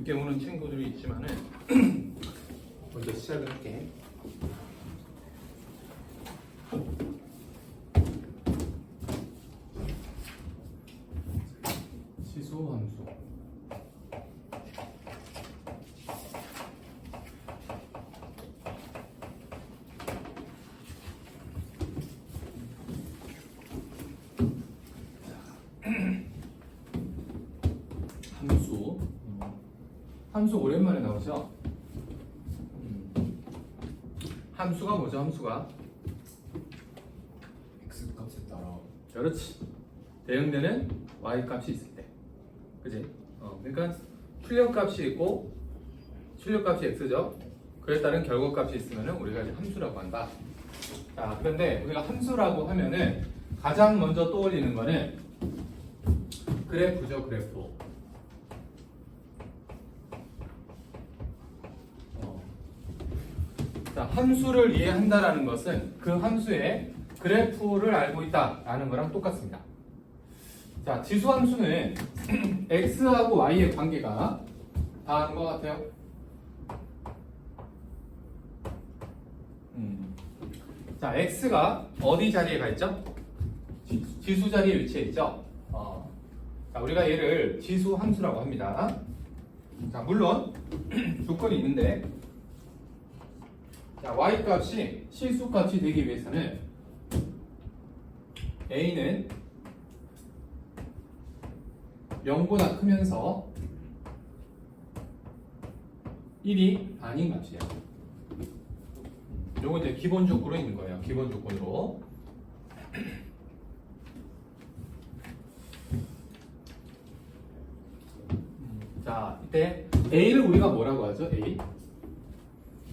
늦게 오는 친구들이 있지만은 먼저 시작을 할게. 지수 함수. 함수 오랜만에 나오죠? 함수가 뭐죠? 함수가 x 값에 따라 그렇지. 대응되는 y 값이 있을 때, 그지? 그러니까 출력값이 있고 출력값이 x죠. 그에 따른 결과값이 있으면은 우리가 이제 함수라고 한다. 자, 그런데 우리가 함수라고 하면은 가장 먼저 떠올리는 거는 그래프죠, 그래프. 자, 함수를 이해한다라는 것은 그 함수의 그래프를 알고 있다라는 거랑 똑같습니다. 자, 지수함수는 x하고 y의 관계가 다한 것 같아요. 자, x가 어디 자리에 가 있죠? 지수 자리에 위치해 있죠. 자, 우리가 얘를 지수함수라고 합니다. 자, 물론 조건이 있는데, 자, y 값이 실수값이 되기 위해서는 a는 0보다 크면서 1이 아닌 값이에요. 요거 이제 기본 조건으로 있는 거예요. 기본 조건으로. 자, 이때 a를 우리가 뭐라고 하죠? a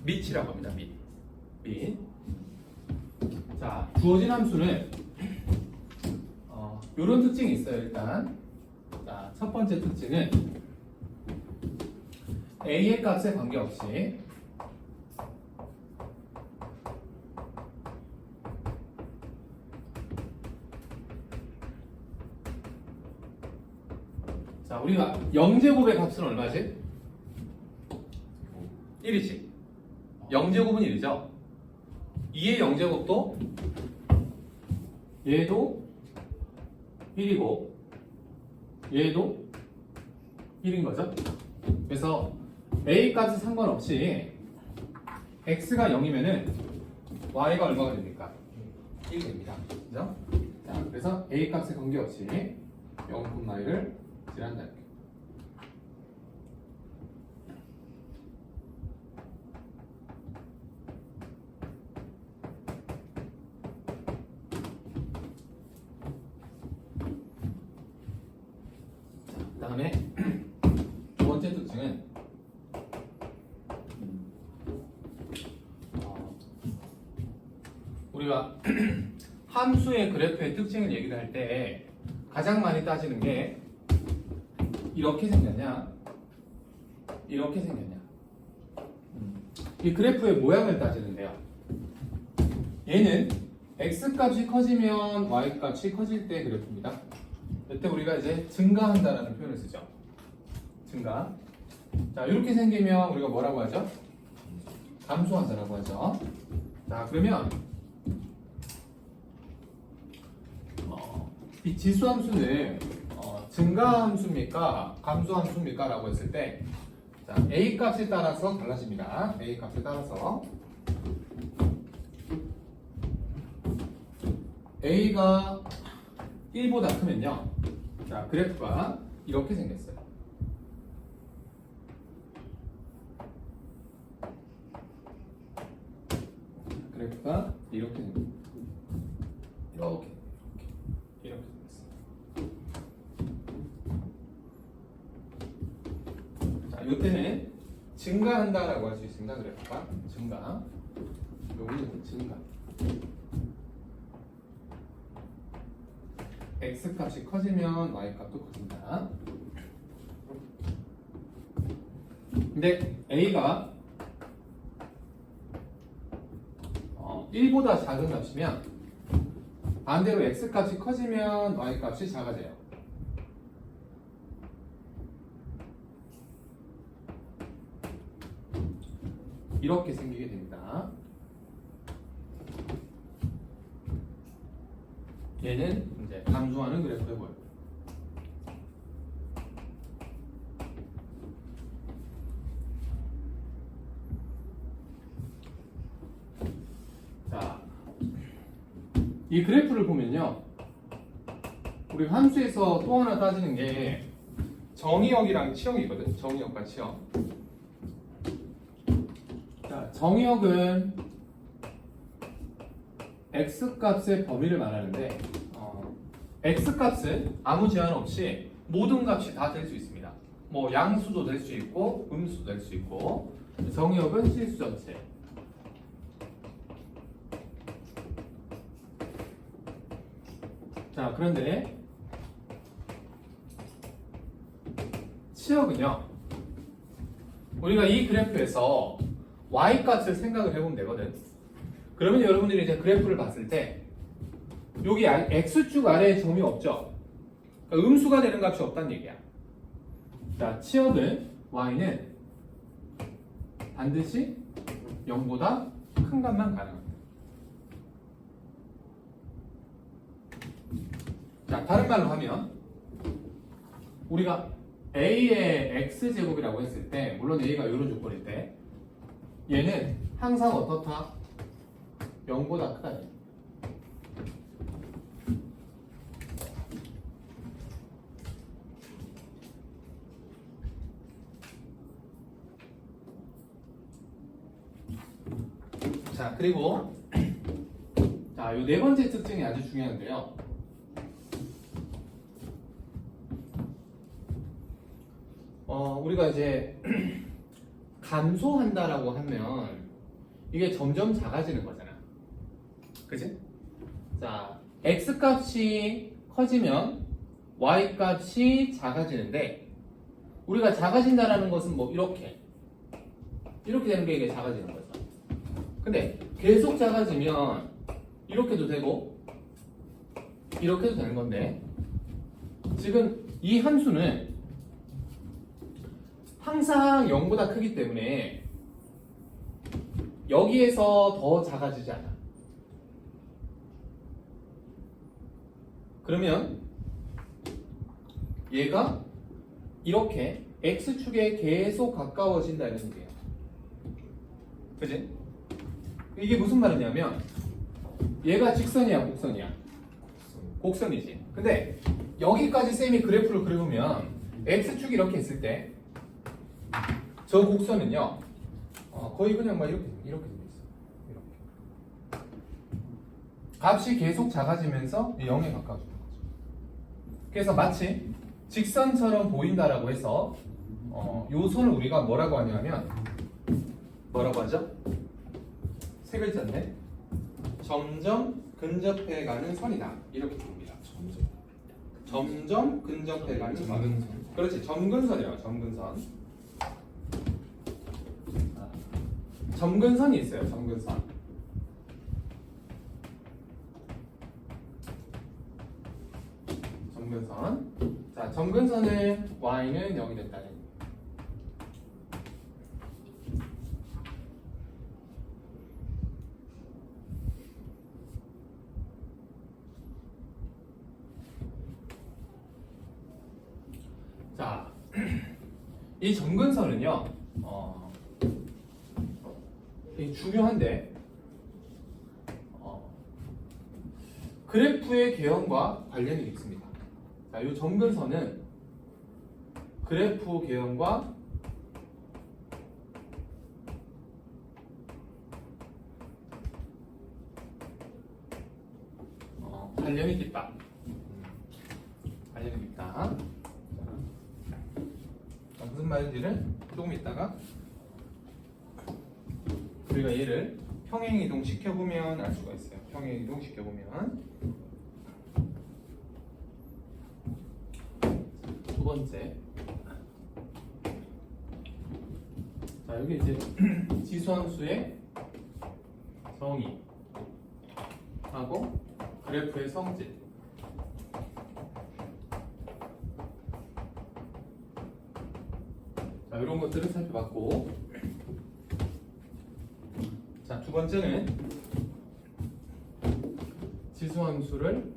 밑이라고 합니다. 밑. 자, 주어진 함수는 이런 특징이 있어요. 일단, 자, 첫 번째 특징은 a의 값에 관계없이 자, 우리가 0제곱의 값은 얼마지? 1이지. 0제곱은 1이죠. 2의 0제곱도 얘도 1이고 얘도 1인 거죠. 그래서 a 값에 상관없이 x가 0이면은 y가 얼마가 됩니까? 1이 됩니다. 그죠? 자, 그래서 a 값에 관계없이 0,y를 칠한다. 그 다음에 두 번째 특징은 우리가 함수의 그래프의 특징을 얘기를 할 때 가장 많이 따지는 게 이렇게 생겼냐 이렇게 생겼냐 이 그래프의 모양을 따지는데요. 얘는 x값이 커지면 y값이 커질 때 그래프입니다. 이때 우리가 이제 증가한다라는 표현을 쓰죠. 증가. 자, 이렇게 생기면 우리가 뭐라고 하죠? 감소한다라고 하죠. 자, 그러면 이 지수함수는 증가함수입니까? 감소함수입니까? 라고 했을 때 자, a 값에 따라서 달라집니다. a 값에 따라서 a가 1보다 크면요. 자, 그래프가 이렇게 생겼어요. 그래프가 이렇게 생겼어요. 이렇게 생겼어요. 자, 이때는 증가한다라고 할 수 있습니다. 그래프가 증가. 여기는 증가. x 값이 커지면 y 값도 커진다. 근데 a가 1보다 작은 값이면 반대로 x 값이 커지면 y 값이 작아져요. 이렇게 생기게 됩니다. 얘는 이제 감소하는 그래프에 보여요. 자, 이 그래프를 보면요, 우리 함수에서 또 하나 따지는 게 정의역이랑 치역이거든. 정의역과 치역. 자, 정의역은 x 값의 범위를 말하는데, x 값은 아무 제한 없이 모든 값이 다 될 수 있습니다. 뭐 양수도 될 수 있고 음수도 될 수 있고. 정의역은 실수 전체. 자, 그런데 치역은요, 우리가 이 그래프에서 y 값을 생각을 해보면 되거든. 그러면 여러분들이 이제 그래프를 봤을 때 여기 x축 아래에 점이 없죠. 그러니까 음수가 되는 값이 없다는 얘기야. 자, 치역은 y는 반드시 0보다 큰 값만 가능합니다. 자, 다른 말로 하면 우리가 a의 x제곱이라고 했을 때, 물론 a가 이런 조건일 때 얘는 항상 어떻다? 0보다 크다. 자, 그리고 자, 요 네 번째 특징이 아주 중요한데요. 우리가 이제 감소한다라고 하면 이게 점점 작아지는 거잖아. 그치? 자, x 값이 커지면 y 값이 작아지는데, 우리가 작아진다라는 것은 뭐 이렇게 되는 게 이게 작아지는 거죠. 근데 계속 작아지면 이렇게도 되고 이렇게도 되는 건데, 지금 이 함수는 항상 0보다 크기 때문에 여기에서 더 작아지지 않아. 그러면 얘가 이렇게 x축에 계속 가까워진다 이런 얘기예요. 그지? 이게 무슨 말이냐면 얘가 직선이야, 곡선이야? 곡선이지. 근데 여기까지 쌤이 그래프를 그려보면 x축이 이렇게 있을 때 저 곡선은요, 거의 그냥 막 이렇게 되어 있어. 이렇게. 값이 계속 작아지면서 0에 가까워지는 거죠. 그래서 마치 직선처럼 보인다라고 해서 요 선을 우리가 뭐라고 하냐면, 뭐라고 하죠? 세 글자인데, 점점 근접해가는 선이다 이렇게 봅니다. 점점 근접해가는 선. 그렇지, 점근선이에요. 점근선. 점근선이 있어요. 점근선. 점근선. 자, 점근선은 y는 0이 됐다는 얘기예요. 자, 이 점근선은요, 중요한데, 그래프의 개형과 관련이 있습니다. 자, 이 점근선은 그래프 개형과 관련이 있다. 관련이 있다. 자, 무슨 말인지는 조금 이따가 우리가 얘를 평행이동 시켜보면 알 수가 있어요. 평행이동 시켜보면. 두 번째. 자, 여기 이제 지수함수의 정의 하고 그래프의 성질. 자, 이런 것들을 살펴봤고, 두 번째는 지수함수를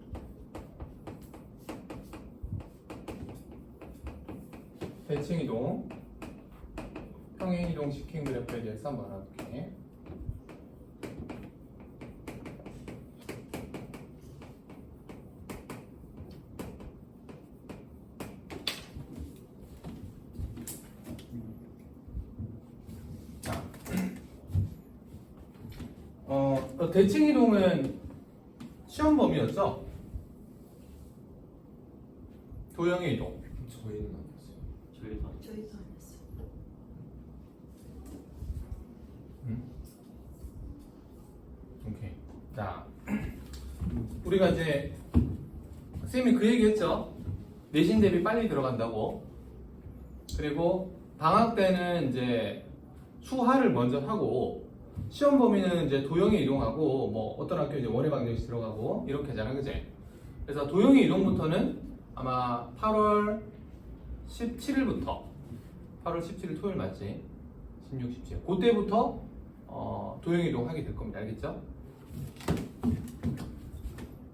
대칭이동, 평행이동 시킨 그래프에 대해서 한번 알아볼게. 대칭이동은 시험 범위였죠? 도형의 이동. 저희는 아니었어요. 저희도 안 저희도 안 했어요. 오케이. 자, 우리가 이제 선생님이 그 얘기했죠. 내신 대비 빨리 들어간다고. 그리고 방학 때는 이제 수하를 먼저 하고 시험 범위는 이제 도형에 이동하고 뭐 어떤 학교 이제 원회 방정식 들어가고 이렇게 하잖아, 그지? 그래서 도형의 이동부터는 아마 8월 17일부터 8월 17일 토요일 맞지? 16, 17 그때부터 도형의 이동 하게 될 겁니다. 알겠죠?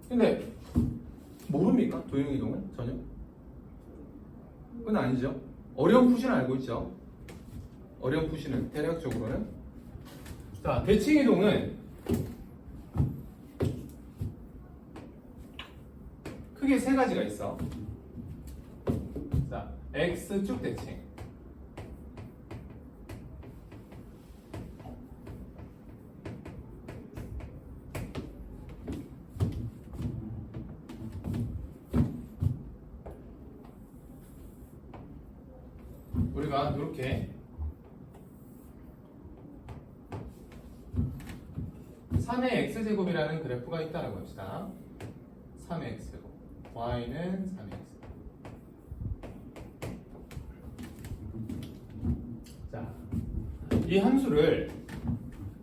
근데 모릅니까? 도형의 이동은 전혀? 그건 아니죠. 어려운 푸시는 알고 있죠. 어려운 푸시는 대략적으로는 자, 대칭 이동은 크게 세 가지가 있어. 자, X축 대칭. 우리가 이렇게 3의 x제곱이라는 그래프가 있다라고 합시다. 3의 x제곱, y는 3의 x제곱. 자, 이 함수를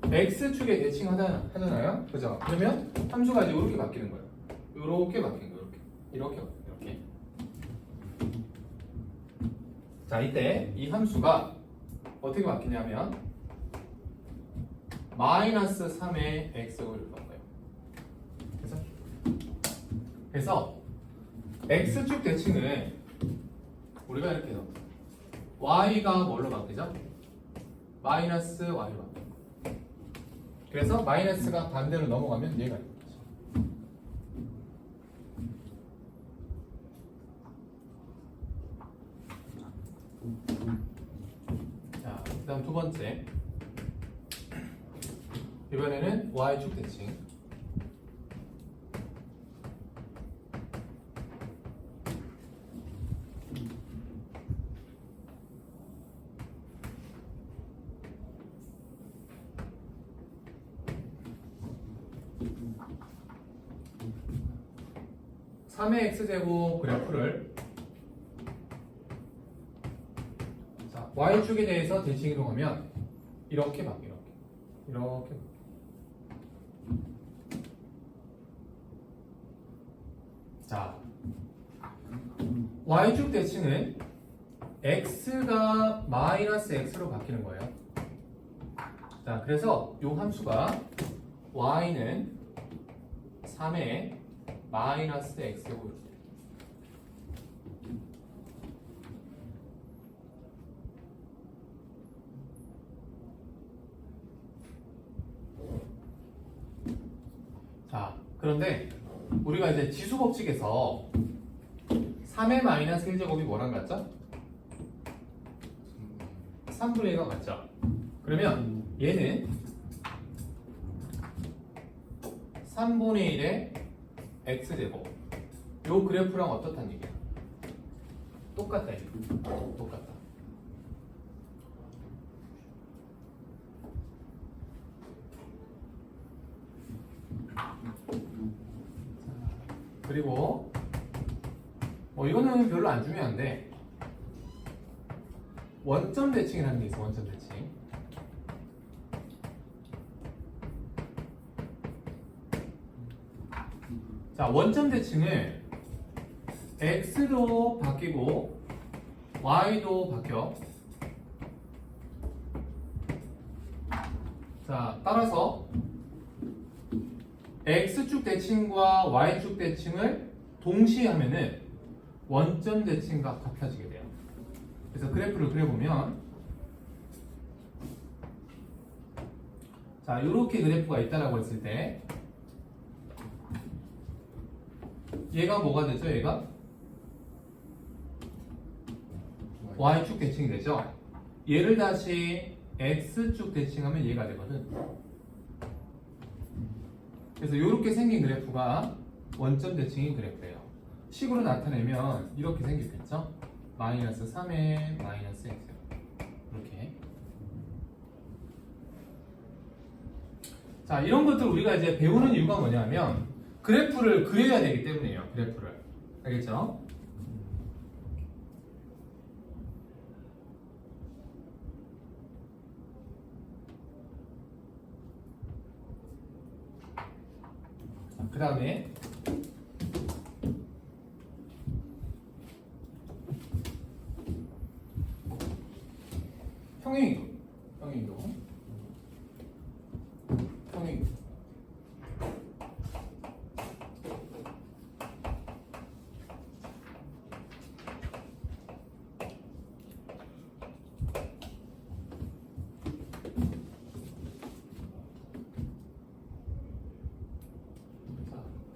x축에 대칭하잖아요, 그죠? 그러면 함수가 이제 이렇게 바뀌는 거예요. 이렇게 바뀌는 거예요, 이렇게 바뀌는 거예요, 이렇게. 자, 이때 이 함수가 어떻게 바뀌냐면 마이너스 3의 x제곱을 바꿔요. 그래서 x축 대칭은 우리가 이렇게 해요. y가 뭘로 바뀌죠? 마이너스 y로 바뀌어요. 그래서 마이너스가 반대로 넘어가면 얘가 있는 거죠. 자, 그 다음 두 번째. 이번에는 y축 대칭. (3의 x제곱) 그래프를 자, y축에 대해서 대칭 이동하면 이렇게 바뀌어요. 이렇게. 자, y축 대칭은 x가 마이너스 x로 바뀌는 거예요. 자, 그래서 이 함수가 y는 3의 마이너스 x제곱. 자, 그런데 우리가 이제 지수 법칙에서 3의 마이너스 1제곱이 뭐랑 같죠? 3분의 1과 같죠? 그러면 얘는 3분의 1의 x제곱. 요 그래프랑 어떻다는 얘기야? 똑같다. 똑같다. 그리고 이거는 별로 안 중요한데 원점 대칭이라는 게 있어. 원점 대칭. 자, 원점 대칭을 x도 바뀌고 y도 바뀌어. 자, 따라서 x축 대칭과 y축 대칭을 동시에 하면은 원점 대칭과 같아지게 돼요. 그래서 그래프를 그려보면 자, 이렇게 그래프가 있다라고 했을 때 얘가 뭐가 되죠? 얘가 y축 대칭이 되죠? 얘를 다시 x축 대칭하면 얘가 되거든. 그래서 이렇게 생긴 그래프가 원점 대칭인 그래프예요. 식으로 나타내면 이렇게 생겼겠죠? 마이너스 3에 마이너스 x 이렇게. 자, 이런 것들 우리가 이제 배우는 이유가 뭐냐면 그래프를 그려야 되기 때문이에요. 그래프를. 알겠죠? 그 다음에 평행이동.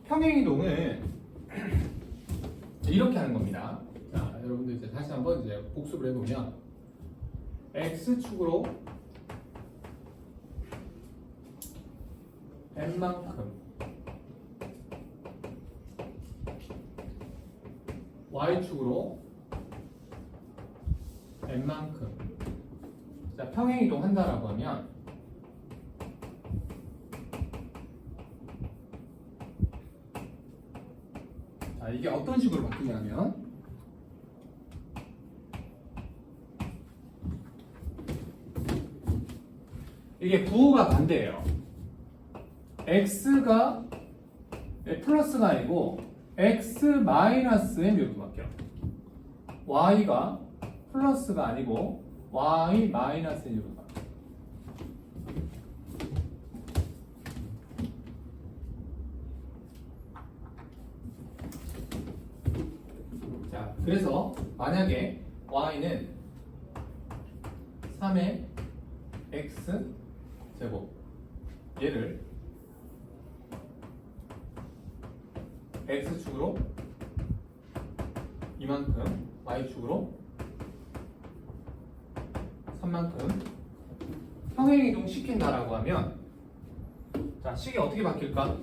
평행이동은 이렇게 하는 겁니다. 자, 여러분들 이제 다시 한번 이제 복습을 해보면 x축으로 n만큼 y축으로 n만큼 자, 평행이동 한다라고 하면 자, 이게 어떤 식으로 바뀌냐면 이게 부호가 반대예요. x가 플러스가 아니고 x 마이너스 n으로 바뀌어. y가 플러스가 아니고 y 마이너스 n으로 바뀌어. 자, 그래서 만약에 y는 3의 x 제곱 얘를 x축으로 이만큼 y축으로 3만큼 평행이동 시킨다라고 하면 자, 식이 어떻게 바뀔까?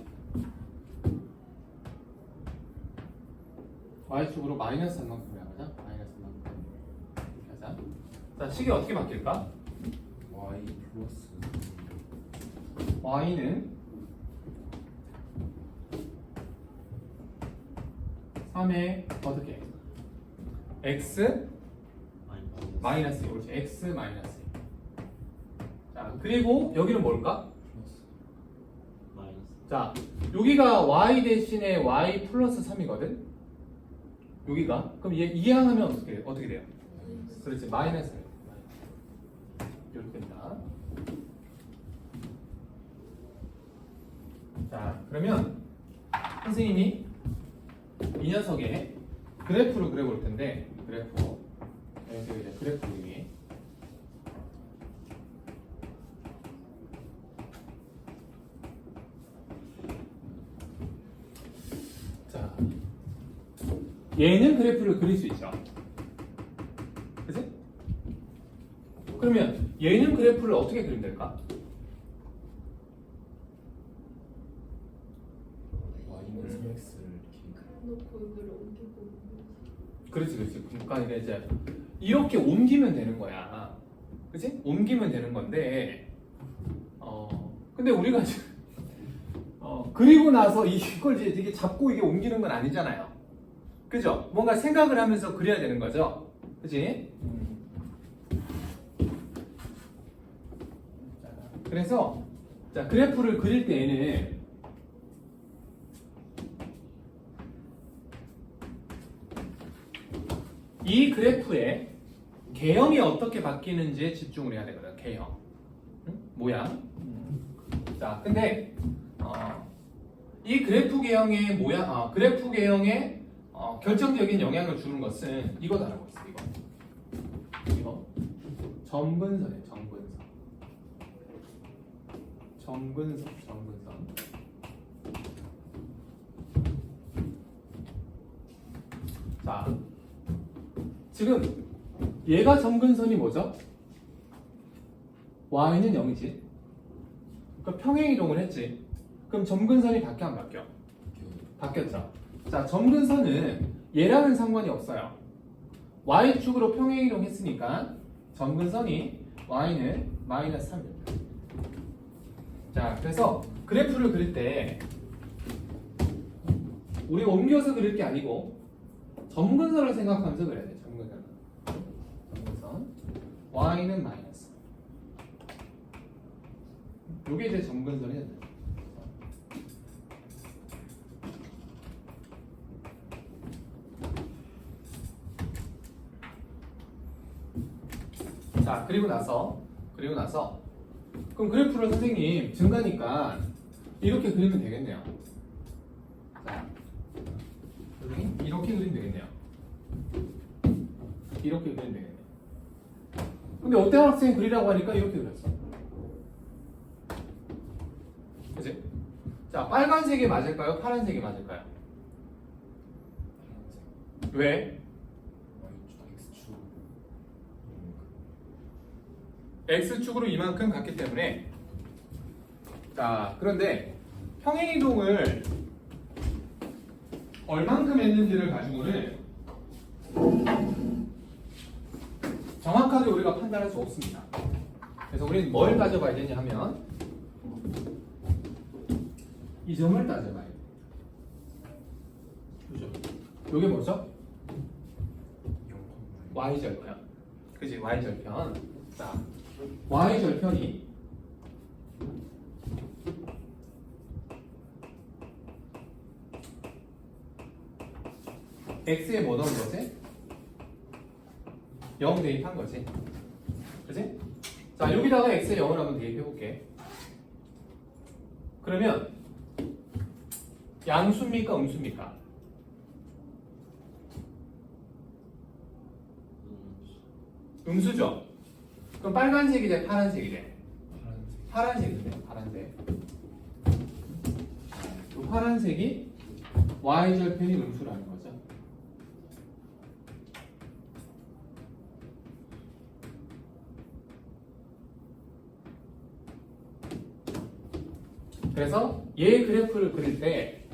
y축으로 마이너스 3만큼이라고 하자. 마이너스 3만큼 이렇게 하자. 자, 식이 어떻게 바뀔까? y 플러스 y는 3의 어떻게? x 마이너스 2. 그렇지. x 마이너스 2. 자, 그리고 여기는 뭘까? 마이너스 자, 여기가 y 대신에 y 플러스 3이거든? 여기가. 그럼 얘 이항하면 어떻게 돼요? 그렇지. 마이너스. 이렇게 된다. 자, 그러면 선생님이 이 녀석의 그래프를 그려볼 텐데, 그래프. 여기서 이제 그래프 그리기. 자, 얘는 그래프를 그릴 수 있죠. 그치? 그러면 얘는 그래프를 어떻게 그리면 될까? y는 3x를 이렇게 놓고 이걸 옮기고 그렇지. 그러니까 이제 이렇게 옮기면 되는 거야. 그치? 옮기면 되는 건데, 근데 우리가 그리고 나서 이걸 이제 이게 잡고 이게 옮기는 건 아니잖아요. 그죠? 뭔가 생각을 하면서 그려야 되는 거죠. 그치? 그래서, 자, 그래프를 그릴 때에는 이 그래프의 개형이 어떻게 바뀌는지에 집중을 해야 되거든. 개형. 응? 모양. 자, 근데 이 그래프 개형의 모양, 그래프 개형에 결정적인 영향을 주는 것은 이거 알아보고 있어. 이거 점근선이에요. 점근선. 자, 지금 얘가 점근선이 뭐죠? y는 0이지. 그러니까 평행 이동을 했지. 그럼 점근선이 바뀌어 안 바뀌어? 바뀌었죠. 자, 점근선은 얘랑은 상관이 없어요. y축으로 평행 이동했으니까 점근선이 y는 마이너스 3입니다. 자, 그래서 그래프를 그릴 때 우리가 옮겨서 그릴 게 아니고 점근선을 생각하면서 그려야 돼. 점근선 y는 마이너스. 요게 이제 점근선이 된다. 자, 그리고 나서 그럼 그래프를 선생님 증가니까 이렇게 그리면 되겠네요. 자, 이렇게 그리면 되겠네요. 이렇게 그리면 되겠네요. 근데 어떤 학생이 그리라고 하니까 이렇게 그렸어. 그치? 자, 빨간색이 맞을까요? 파란색이 맞을까요? 왜? X축으로 이만큼 갔기 때문에. 자, 그런데 평행이동을 얼만큼 했는지를 가지고는 정확하게 우리가 판단할 수 없습니다. 그래서 우리는 뭘 따져봐야 되냐 하면 이 점을 따져봐야 돼요. 그죠? 이게 뭐죠? y절편. 그지? y절편. 자, y절편이 x에 뭐 넣은 거지? 0 대입한 거지. 그치? 자, 여기다가 x에 0을 한번 대입해볼게. 그러면 양수입니까? 음수입니까? 음수죠? 그럼 빨간색이 돼? 파란색이 돼? 파란색이 돼. 파란색. 그 파란색이 y절편이 음수라는 거죠. 그래서 얘 그래프를 그릴 때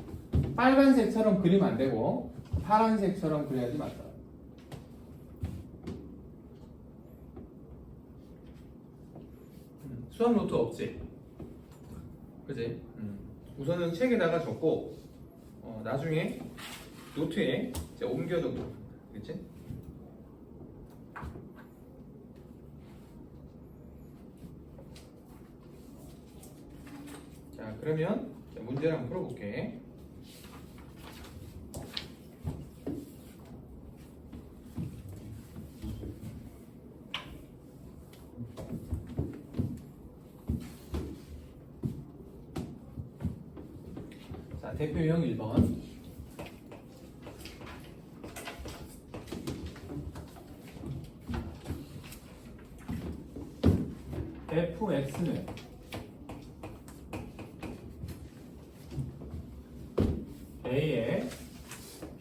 빨간색처럼 그리면 안 되고 파란색처럼 그려야지 맞다. 수학 노트 없지? 그지? 우선은 책에다가 적고 나중에 노트에 이제 옮겨두고, 그치? 자, 그러면 문제를 한번 풀어볼게. 자, 대표 유형 1번. fx는 a의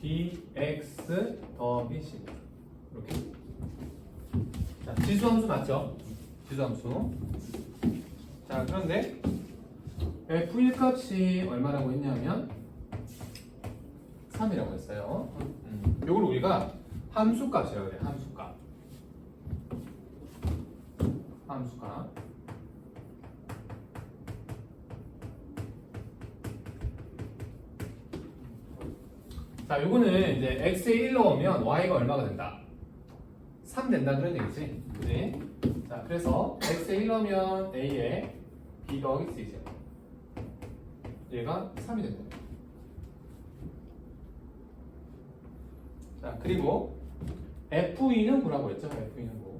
bx 더하기 c. 이렇게. 자, 지수함수 맞죠? 지수함수. 자, 그런데 f1 값이 얼마라고 했냐면 3이라고 했어요. 이걸 우리가 함수 값이라고 그래요. 함수 값. 함수 값. 자, 요거는 이제 x에 1 넣으면 y가 얼마가 된다? 3 된다 그런 얘기지. 그지? 자, 그래서 x에 1 넣으면 a에 b 더하기 c죠. 얘가 3이 된다. 자, 그리고 f2는 뭐라고 했죠? f2는 뭐?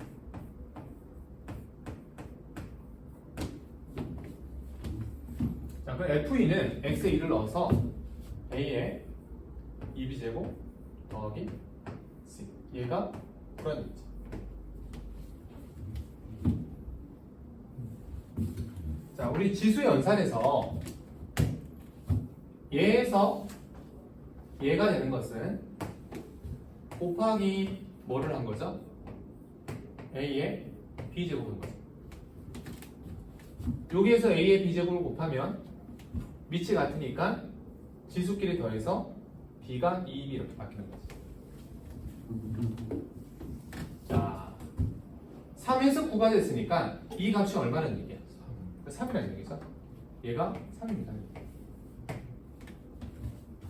그럼 F2는 X에 2를 넣어서 A에 2B제곱 더하기 C. 얘가 불안이지. 자, 우리 지수 연산에서 얘에서 얘가 되는 것은 곱하기 뭐를 한 거죠? A의 B제곱인 거죠. 여기에서 A의 B제곱을 곱하면 밑이 같으니까 지수끼리 더해서 B가 2B 이렇게 바뀌는 거죠. 자, 3에서 9가 됐으니까 이 값이 얼마라는 얘기야? 3이라는 얘기죠. 얘가 3입니다.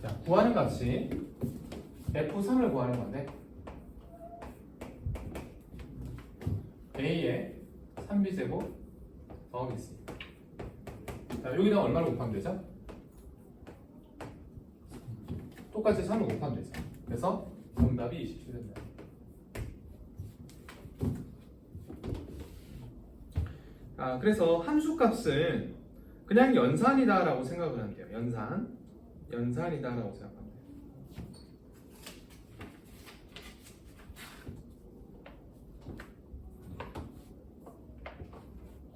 자, 구하는 값이 F3을 구하는 건데 A의 3B제곱 더하기 C. 자, 여기다 얼마를 곱하면 되죠? 똑같이 3을 곱하면 되죠. 그래서 정답이 27 됩니다. 그래서 함수값은 그냥 연산이다라고 생각을 하면 돼요. 연산이다라고 생각하면 돼요.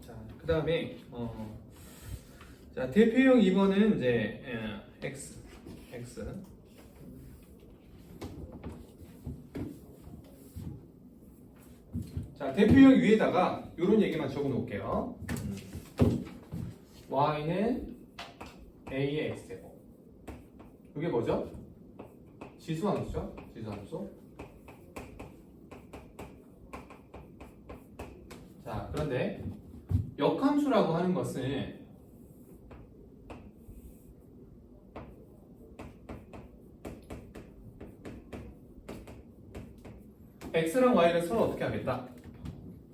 자, 그 다음에 자, 대표형 2번은 이제 X. 자, 대표형 위에다가 이런 얘기만 적어 놓을게요. y는 a의 x제곱. 이게 뭐죠? 지수함수죠? 지수함수. 자, 그런데 역함수라고 하는 것은 x랑 y를 서로 어떻게 하겠다?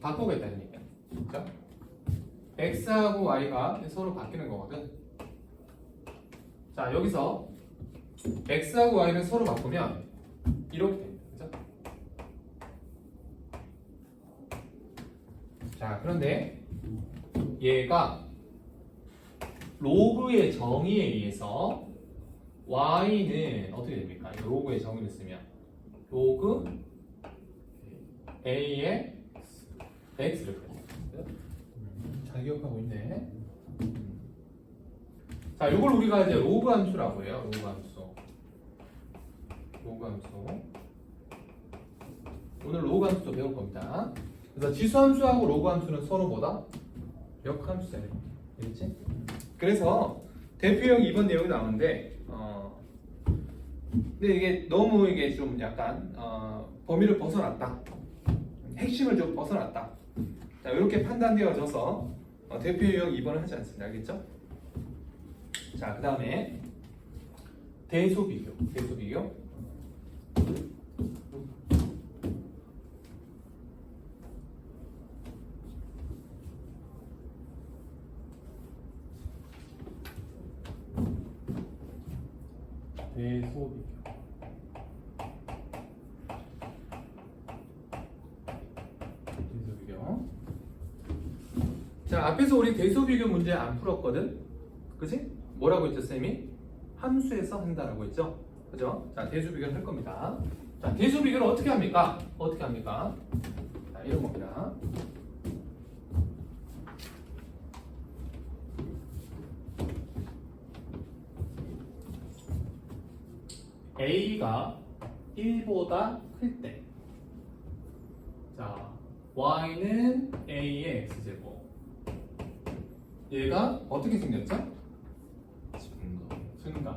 바꾸겠다는 얘기야. 그렇죠? x하고 y가 서로 바뀌는 거거든. 자, 여기서 x하고 y를 서로 바꾸면 이렇게 됩니다. 그죠? 자, 그런데 얘가 로그의 정의에 의해서 y는 어떻게 됩니까? 이 로그의 정의를 쓰면 로그 a의 x를 그려요. 잘 기억하고 있네. 자, 이걸 우리가 이제 로그 함수라고 해요. 로그 함수. 오늘 로그 함수도 배울 겁니다. 그래서 지수 함수하고 로그 함수는 서로 뭐다? 역함수잖아요. 알겠지? 그래서 대표형 2번 내용이 나오는데, 근데 이게 너무 이게 좀 약간 범위를 벗어났다. 핵심을 좀 벗어났다. 자, 이렇게 판단되어져서 대표형 2번을 하지 않습니다. 알겠죠? 자, 그 다음에 대소비교. 자, 앞에서 우리 대소비교 문제 안 풀었거든? 그치? 뭐라고 했죠, 쌤이? 함수에서 한다라고 했죠? 그죠? 자, 대소비교를 할 겁니다. 자, 대소비교를 어떻게 합니까? 자, 이런 겁니다. A가 1보다 클 때. 자, Y는 A의 X제곱. 얘가 어떻게 생겼죠? 증가.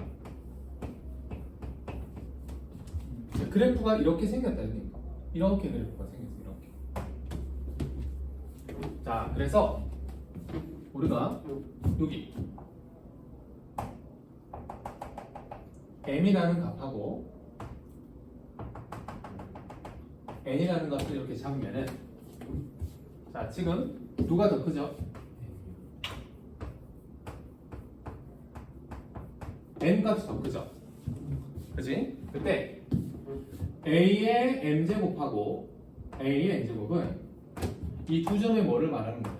자, 그래프가 이렇게 생겼다는 얘기입니다. 이렇게 그래프가 생겼어요. 이렇게. 자, 그래서 우리가 여기 m이라는 값하고 n이라는 값을 이렇게 잡으면은, 자, 지금 누가 더 크죠? n 값이 더 크죠? 그지? 그때 a의 m제곱하고 a의 n제곱은 이 두 점의 뭐를 말하는 거예요?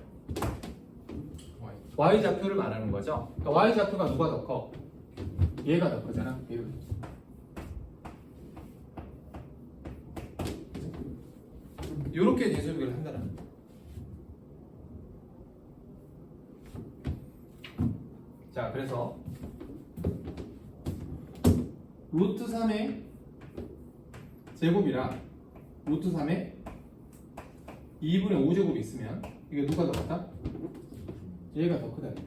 y. y좌표를 말하는 거죠. 그러니까 y좌표가 누가 더 커? 얘가 더 크잖아. 얘가. 이렇게 대소비를 한다는 거야. 자, 그래서 루트 3의 제곱이랑 루트 3의 2분의 5제곱이 있으면 이게 누가 더 크다? 얘가 더 크다.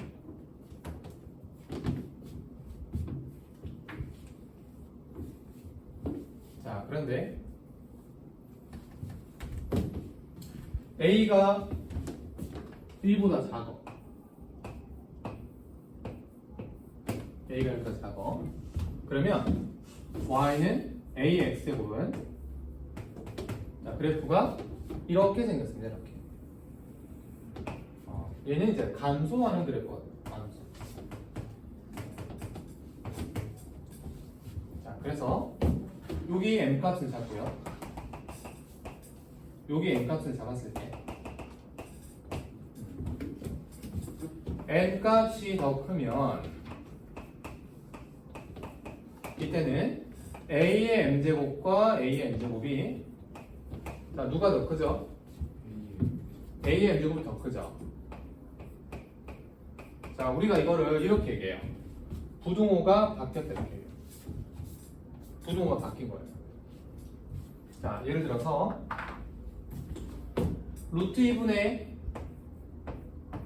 자, 그런데 A가 B보다 작아. A가 B보다 작아. 그러면 Y는 A의 X제곱은 자, 그래프가 이렇게 생겼습니다. 이렇게. 얘는 이제 감소하는 그래프거든요. 감소. 자, 그래서 여기 M 값을 잡고요. 여기 M 값을 잡았을 때 N 값이 더 크면 이때는 A의 M제곱과 A의 M제곱이 자, 누가 더 크죠? A의 M제곱이 더 크죠? 자, 우리가 이거를 이렇게 얘기해요. 부등호가 바뀌었다 이렇게 얘기해요. 부등호가 바뀐 거예요. 자, 예를 들어서 루트 2분의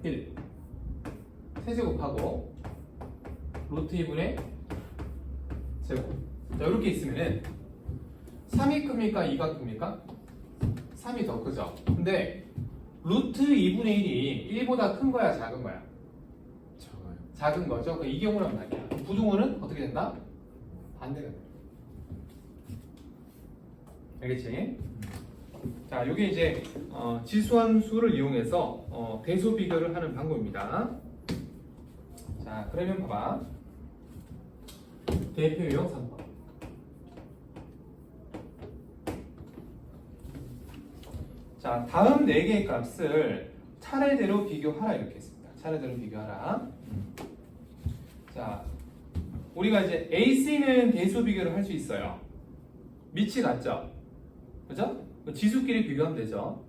1 세제곱하고 루트 2분의 제곱. 자, 이렇게 있으면은 3이 큽니까? 2가 큽니까? 3이 더 크죠? 근데 루트 2분의 1이 1보다 큰 거야? 작은 거야? 작아요. 작은 거죠? 이 경우란 말이야. 부등호는 어떻게 된다? 반대가 돼. 알겠지? 자, 이게 이제 지수함수를 이용해서 대소 비교를 하는 방법입니다. 자, 그러면 봐봐. 대표 유형 3번. 자, 다음 4개의 값을 차례대로 비교하라 이렇게 했습니다. 차례대로 비교하라. 자, 우리가 이제 AC는 대소 비교를 할 수 있어요. 밑이 같죠? 그죠? 지수끼리 비교하면 되죠.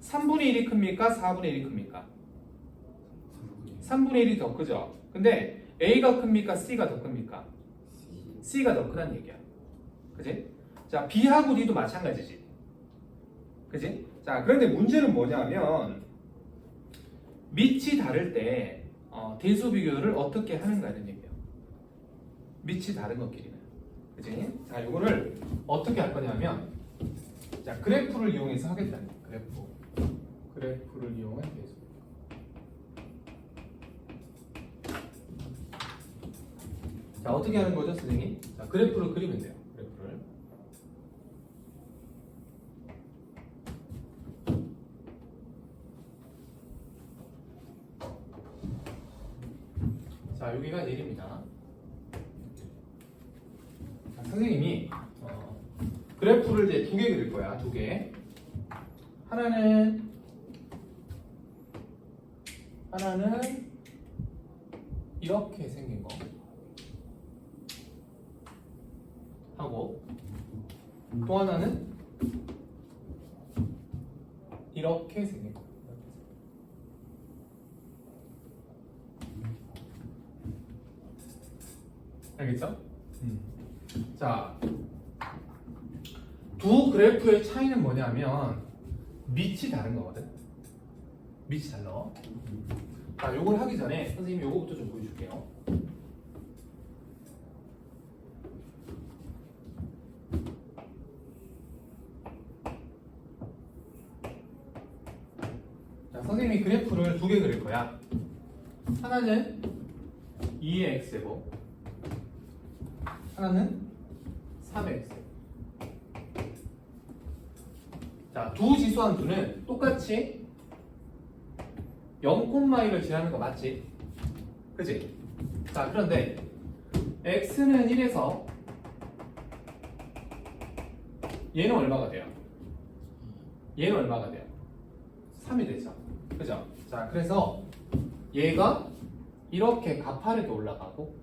3분의 1이 큽니까? 4분의 1이 큽니까? 3분의 1이 더 크죠? 근데 A가 큽니까? C가 더 큽니까? C가 더 크다는 얘기야. 그지? 자, B하고 D도 마찬가지지. 그지? 자, 그런데 문제는 뭐냐면 밑이 다를 때 대수 비교를 어떻게 하는가 이런 얘기야. 밑이 다른 것끼리는. 그지? 자, 이거를 어떻게 할 거냐면 자, 그래프를 이용해서 하겠다는 거야. 그래프를 이용한 대수. 자, 어떻게 하는 거죠, 선생님? 자, 그래프를 그리면 돼요. 그래프를. 자, 여기가 1입니다. 자, 선생님이 그래프를 이제 2개 그릴 거야. 2개. 하나는 이렇게 생긴 거 하고 또 하나는 이렇게 생긴 거. 알겠죠? 자, 두 그래프의 차이는 뭐냐면 밑이 다른 거거든. 밑이 달라. 자, 요걸 하기 전에 선생님이 요거부터 좀 보여줄게요. 자, 선생님이 그래프를 2개 그릴 거야. 하나는 2의 x제곱, 하나는 3의 x제곱. 자, 두 지수함수는 똑같이 0,1을 지나는 거 맞지? 그치? 자, 그런데 x는 1에서 얘는 얼마가 돼요? 얘는 얼마가 돼요? 3이 되죠? 그죠? 자, 그래서 얘가 이렇게 가파르게 올라가고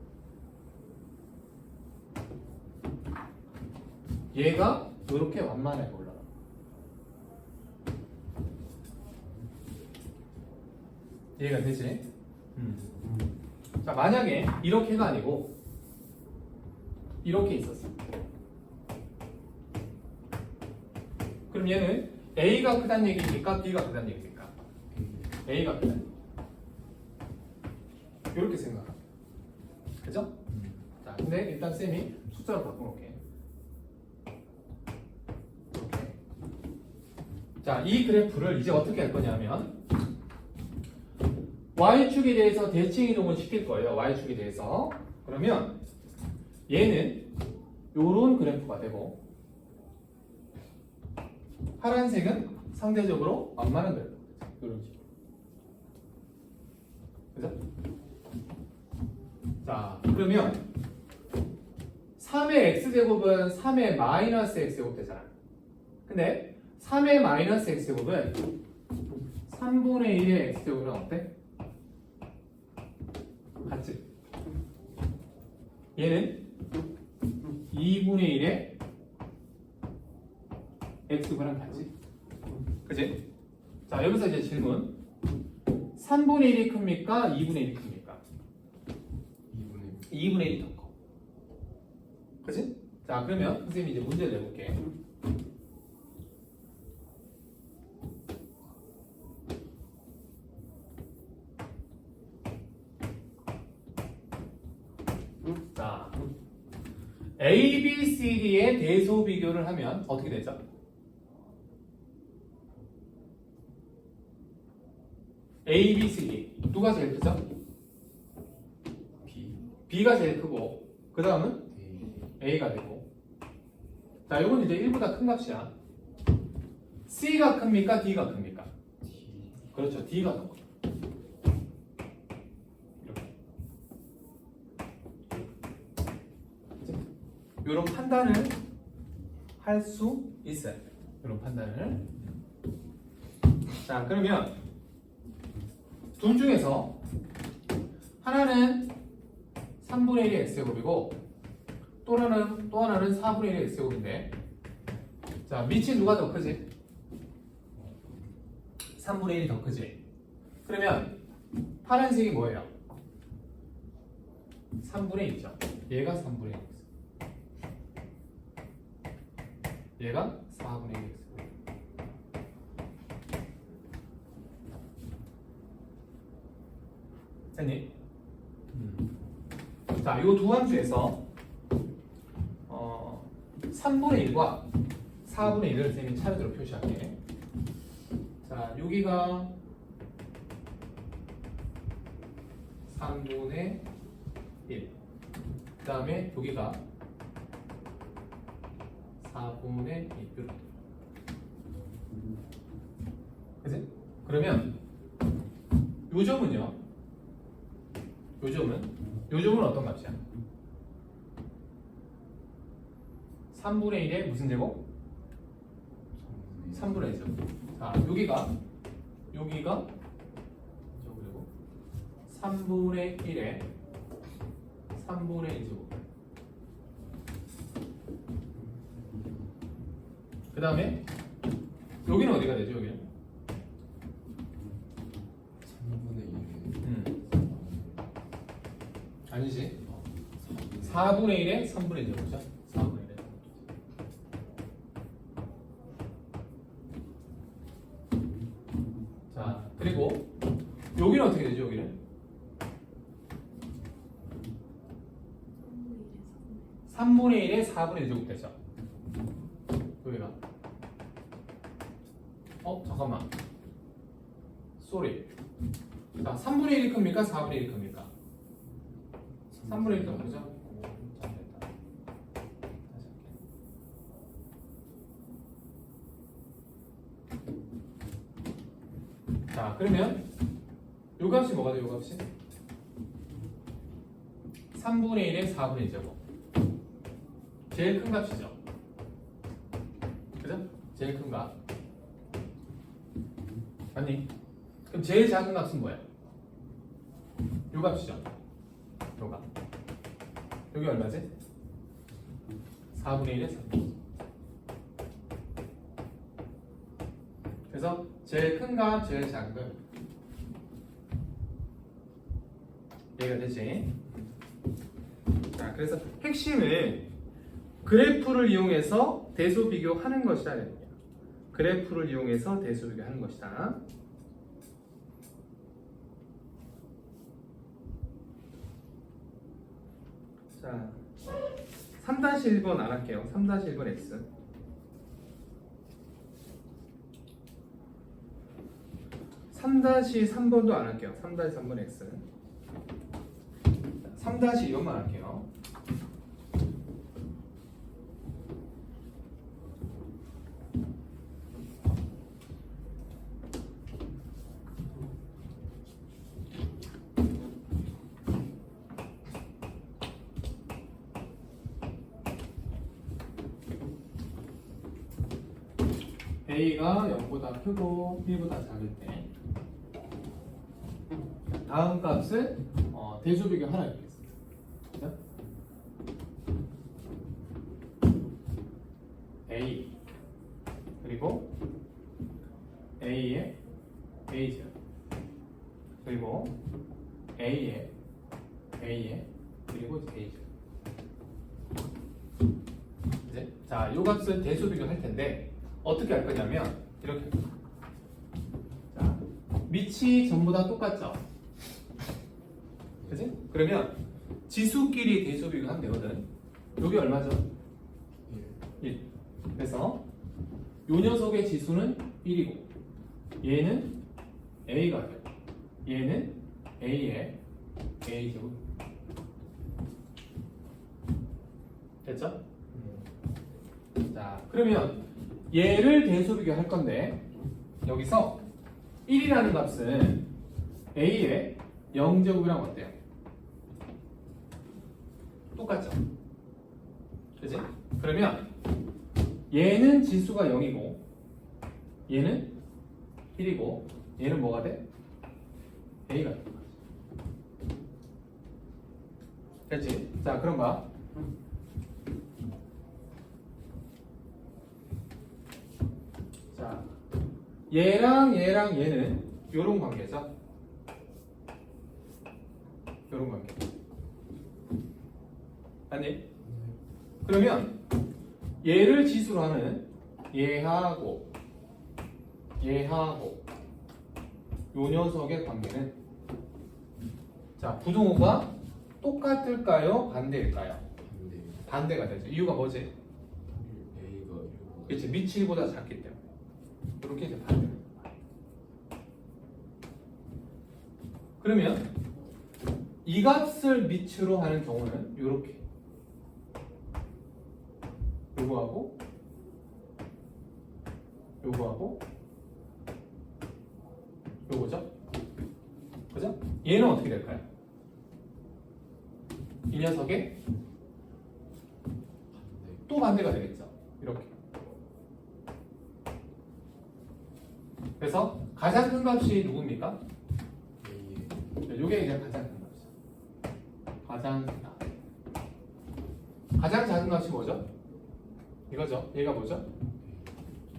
얘가 이렇게 완만하게 올라가. 이해가 되지? 자, 만약에 이렇게가 아니고 이렇게 있었어. 그럼 얘는 A가 크다는 얘기입니까? B가 크다는 얘기입니까? A가 크다는 얘기. 이렇게 생각합니다. 그죠? 자, 근데 일단 쌤이 숫자로 바꿔놓을게. 이렇게. 자, 이 그래프를 이제 어떻게 할 거냐면 Y축에 대해서 대칭 이동을 시킬 거예요. Y축에 대해서. 그러면 얘는 요런 그래프가 되고 파란색은 상대적으로 완만한 그래프. 이런 식으로. 그죠? 자, 그러면 3의 x제곱은 3의 마이너스 x제곱 되잖아. 근데 3의 마이너스 x제곱은 3분의 1의 x제곱은 어때? 같지? 얘는 2분의 1의 x분랑 같지? 그치? 자, 여기서 이제 질문 3분의 1이 큽니까? 2분의 1이 큽니까? 2분의 1이 더 커. 그치? 자, 그러면 선생님이 이제 문제를 내볼게. 자, A, B, C, D의 대소 비교를 하면 어떻게 되죠? A, B, C, D 누가 제일 크죠? B가 제일 크고 그 다음은 A가 되고. 자, 이건 이제 1보다 큰 값이야. C가 큽니까? D가 큽니까? 그렇죠, D가 더 커. 이런 판단을 할 수 있어요. 이런 판단을. 자, 그러면 둘 중에서 하나는 3분의 1의 x제곱이고 또 하나는 4분의 1의 x제곱인데, 자, 밑이 누가 더 크지? 3분의 1이 더 크지? 그러면 파란색이 뭐예요? 3분의 1이죠. 얘가 3분의 1. 얘가 4분의 1x. 됐니? 자, 이 두 함수에서 3분의 1과 4분의 1을 선생님이 차례대로 표시할게. 자, 여기가 3분의 1. 그 다음에 여기가 4분의 1 이렇게. 그치? 그러면 요점은요? 요점은 어떤 값이야? 3분의 1의 무슨 제곱? 3분의 1 제곱. 자, 여기가 그리고 3분의 1의 3분의 1 제곱. 그 다음에 여기는 어디가 되죠? 여기는 3분의 1에 아니지. 4분의 1에 3분의 1 제곱이죠. 4분의 1에. 자, 그리고 여기는 어떻게 되죠? 여기는 3분의 1에 4분의 1 제곱 되죠. 여기가 잠깐만. 쏘리. 자, 3분의 1이 큽니까? 4분의 1이 큽니까? 3분의 1이 더 크죠? 잘됐다. 다시 할게. 자, 그러면 요 값이 뭐가 돼요? 요 값이? 3분의 1에 4분의 1 제곱. 제일 큰 값이죠. 그죠? 제일 큰 값. 맞니? 그럼 제일 작은 값은 뭐야? 요 값이죠. 요가. 여기 얼마지? 4분의 1에 3. 그래서 제일 큰 값, 제일 작은 값. 이해가 되지? 자, 그래서 핵심은 그래프를 이용해서 대소 비교하는 것이다. 그래프를 이용해서 대소 비교하는 것이다. 자, 3-1번 안 할게요. 3-1번 X. 3-3번도 안 할게요. 3-3번 X. 3-2번만 할게요. A가 0보다 크고 B보다 작을 때 다음 값을 대조 비교하라 이랬습니다. 그죠? A 그리고 A의 A죠. 그리고 A의 그리고 A죠. 이제 자, 요 값을 대조 비교할 텐데 어떻게 할 거냐면 이렇게. 자, 밑이 전부 다 똑같죠? 그지? 그러면 지수끼리 대조 비교하면 되거든. 여기 얼마죠? 1. 그래서 요 녀석의 지수는 1이고 얘는 A가 돼요. 얘는 A의 A제곱. 됐죠? 자, 그러면 얘를 대소 비교할 건데 여기서 1이라는 값은 A의 0제곱이랑 어때요? 똑같죠? 그치? 그러면 얘는 지수가 0이고 얘는 1이고 얘는 뭐가 돼? A가 돼. 됐지? 자, 그럼 봐. 자, 얘랑 얘는 요런 관계죠? 요런 관계. 아니? 그러면 얘를 지수로 하는 얘하고 요 녀석의 관계는 자, 부동호가 똑같을까요? 반대일까요? 반대가 되죠. 이유가 뭐지? A가 1보다 그렇지, 밑이 1보다 작기 때문에 이렇게 이제 반대를 해요. 그러면 이 값을 밑으로 하는 경우는 이렇게 요거하고 요거죠? 그죠? 얘는 어떻게 될까요? 이 녀석의 또 반대가 되겠죠? 이렇게. 그래서 가장 큰 값이 누굽니까? 요게 이제 가장 큰 값이죠. 가장 작은 값이 뭐죠? 이거죠. 얘가 뭐죠?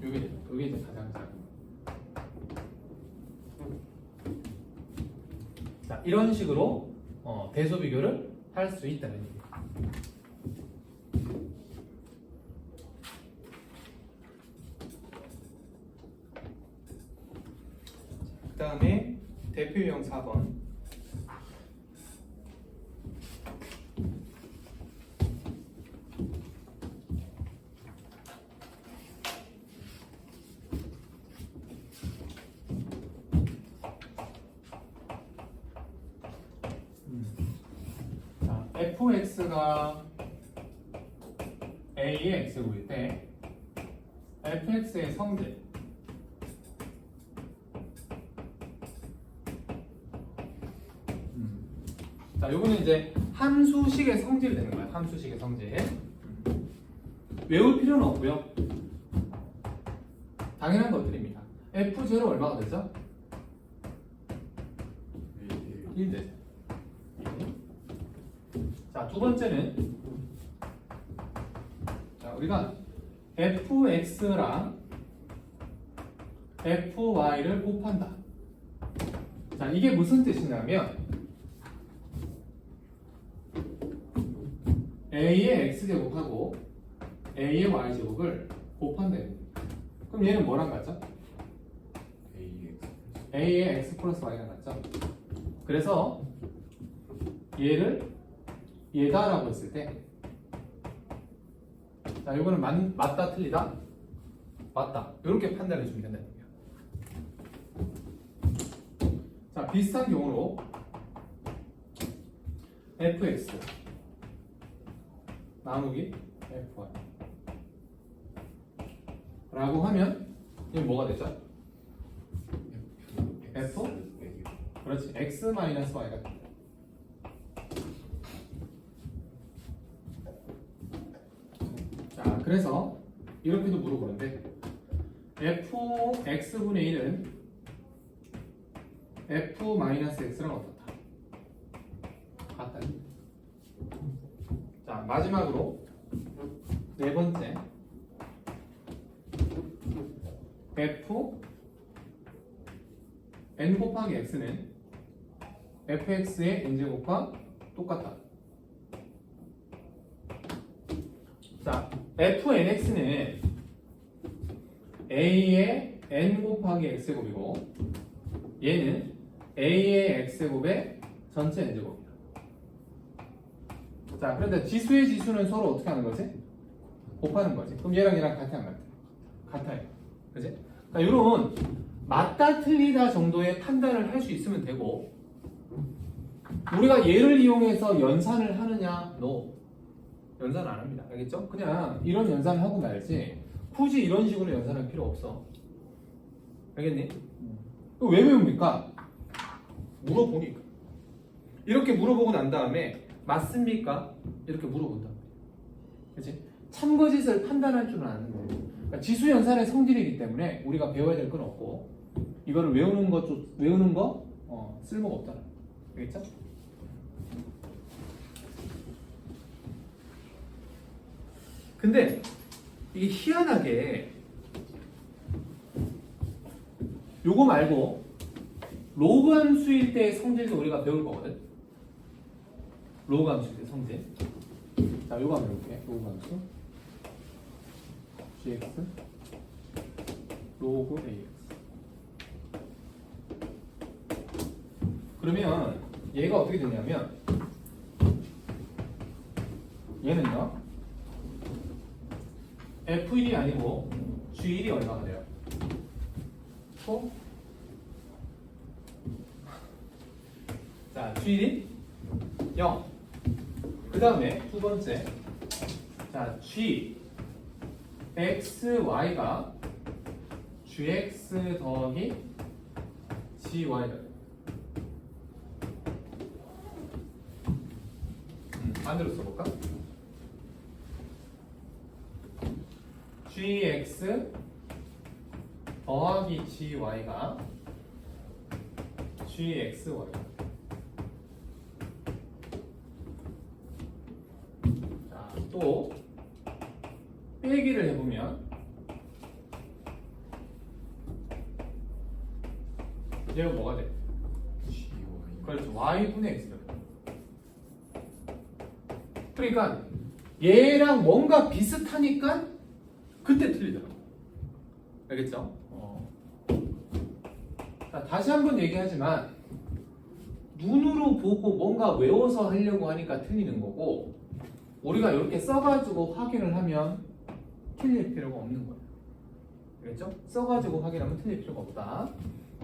요게 이제 가장 작은 값. 자, 이런 식으로 대소 비교를 할 수 있다는 얘기예요. 그 다음에 대표 유형 4번. 자, fx가 a의 x일 때 fx의 성질 자, 요거는 이제 함수식의 성질이 되는 거예요. 함수식의 성질. 외울 필요는 없고요. 당연한 것들입니다. F0 얼마가 되죠? 1 되죠. 자, 두 번째는 자, 우리가 fx랑 fy를 곱한다. 자, 이게 무슨 뜻이냐면 a의 x제곱하고 a의 y제곱을 곱한다는 거예요. 그럼 얘는 뭐랑 같죠? a의 x 플러스 y랑 같죠? 그래서 얘를 얘다라고 했을 때 자, 이거는 맞다 틀리다? 맞다. 이렇게 판단해 주면 된다는 거예요. 자, 비슷한 경우로 fx 나누기 fy 라고 하면 이게 뭐가 되죠? f? 그렇지. x 마이너스 y가 됩니다. 자, 그래서 이렇게도 물어보는데 fx분의 1은 f 마이너스 x랑 어떻다? 같다. 자, 마지막으로 네 번째 f n 곱하기 x는 fx의 n제곱과 똑같다. 자, fnx는 a의 n 곱하기 x제곱이고 얘는 a의 x제곱의 전체 n제곱이다. 자, 그런데 지수의 지수는 서로 어떻게 하는 거지? 곱하는 거지. 그럼 얘랑 얘랑 같아 안 같아? 같아요. 그지? 그러니까 이런 맞다 틀리다 정도의 판단을 할 수 있으면 되고 우리가 얘를 이용해서 연산을 하느냐? No. 연산 안 합니다. 알겠죠? 그냥 이런 연산을 하고 말지 굳이 이런 식으로 연산할 필요 없어. 알겠니? 왜 배웁니까? 물어보니까. 이렇게 물어보고 난 다음에 맞습니까? 이렇게 물어본다. 그치? 참거짓을 판단할 줄은 아는데 그러니까 지수 연산의 성질이기 때문에 우리가 배워야 될 건 없고 이거를 외우는 거 쓸모가 없잖아. 알겠죠? 근데 이게 희한하게 요거 말고 로그 함수일 때의 성질도 우리가 배울 거거든. 로그 함수일 때 성질. 자, 요거 한번 해볼게. 로그 함수 gx 로그 ax. 그러면 얘가 어떻게 되냐면 얘는요 F1이 아니고 G1이 얼마가 돼요? 또? 자, G1이 0. 그 다음에 두 번째 자, G XY가 GX 더하기 GY가 돼요. 반대로 써볼까? GX 더하기 GY가 GXY. 자, 또 빼기를 해보면 얘가 뭐가 돼? 그렇죠. Y분의 X가 돼. 그러니까 얘랑 뭔가 비슷하니까 그때 틀리더라고. 알겠죠? 자, 다시 한번 얘기하지만 눈으로 보고 뭔가 외워서 하려고 하니까 틀리는 거고 우리가 이렇게 써가지고 확인을 하면 틀릴 필요가 없는 거예요. 알겠죠? 써가지고 확인하면 틀릴 필요가 없다.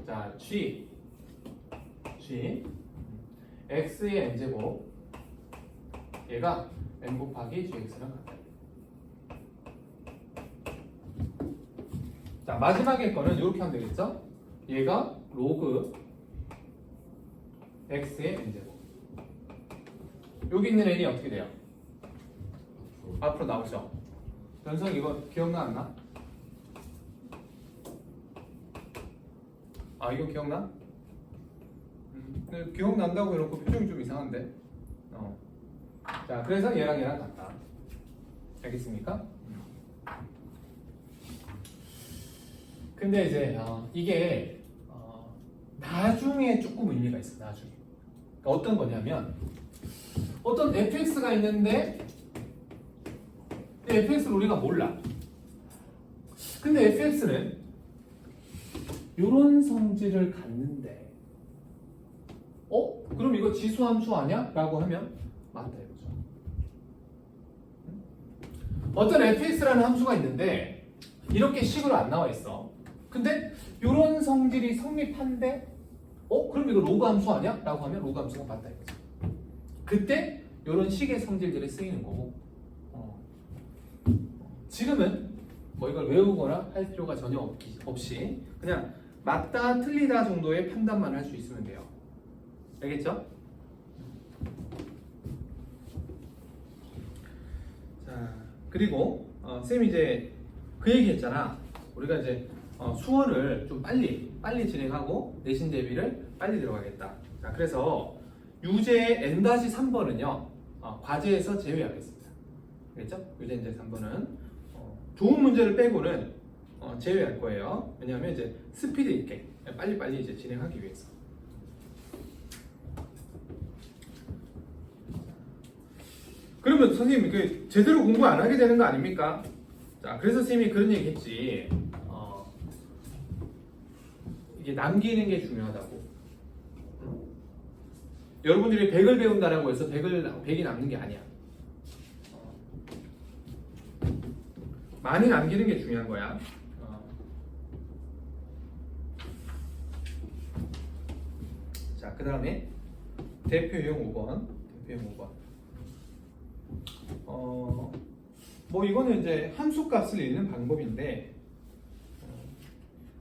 자, G X의 n제곱 얘가 n 곱하기 gx랑 같아요. 자, 마지막에 거는 이렇게 하면 되겠죠? 얘가 로그 x의 n제곱. 여기 있는 n이 어떻게 돼요? 앞으로 나오죠? 연석 이거 기억나 안 나? 아, 이거 기억나? 기억난다고 해놓고 표정이 좀 이상한데? 자, 그래서 얘랑 얘랑 같다. 알겠습니까? 근데 이제 이게 나중에 조금 의미가 있어. 나중에. 그러니까 어떤 거냐면 어떤 fx가 있는데 fx를 우리가 몰라. 근데 fx는 이런 성질을 갖는데 그럼 이거 지수함수 아니야? 라고 하면 맞다 이거죠. 어떤 fx라는 함수가 있는데 이렇게 식으로 안 나와 있어. 근데 이런 성질이 성립한데 그럼 이거 로그 함수 아니야? 라고 하면 로그 함수가 맞다 이거죠. 그때 이런 식의 성질들이 쓰이는 거고 지금은 뭐 이걸 외우거나 할 필요가 전혀 없이 그냥 맞다 틀리다 정도의 판단만 할 수 있으면 돼요. 알겠죠? 자, 그리고 쌤이 이제 그 얘기 했잖아. 우리가 이제 수원을 좀 빨리 진행하고 내신 대비를 빨리 들어가겠다. 자, 그래서 유제 N-3번은요 과제에서 제외하겠습니다. 알겠죠? 유제 N-3번은 좋은 문제를 빼고는 제외할 거예요. 왜냐하면 이제 스피드 있게 빨리 이제 진행하기 위해서. 그러면 선생님 그 제대로 공부 안 하게 되는 거 아닙니까? 자, 그래서 선생님이 그런 얘기 했지. 이게 남기는 게 중요하다고. 여러분들이 100을 배운다라고 해서 100이 남는 게 아니야. 많이 남기는 게 중요한 거야. 자, 그 다음에 대표용 5번. 뭐 이거는 이제 함수값을 읽는 방법인데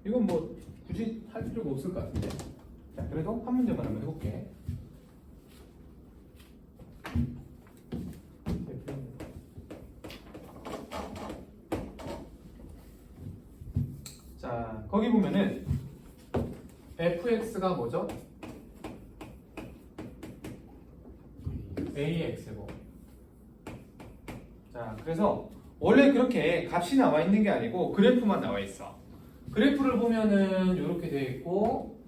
이건 뭐 굳이 할 필요가 없을 것 같은데. 자, 그래도 한 문제만 한번 해볼게. 자, 거기 보면은 fx가 뭐죠? ax고. 자, 그래서 원래 그렇게 값이 나와 있는 게 아니고 그래프만 나와 있어. 그래프를 보면은 이렇게 돼 있고,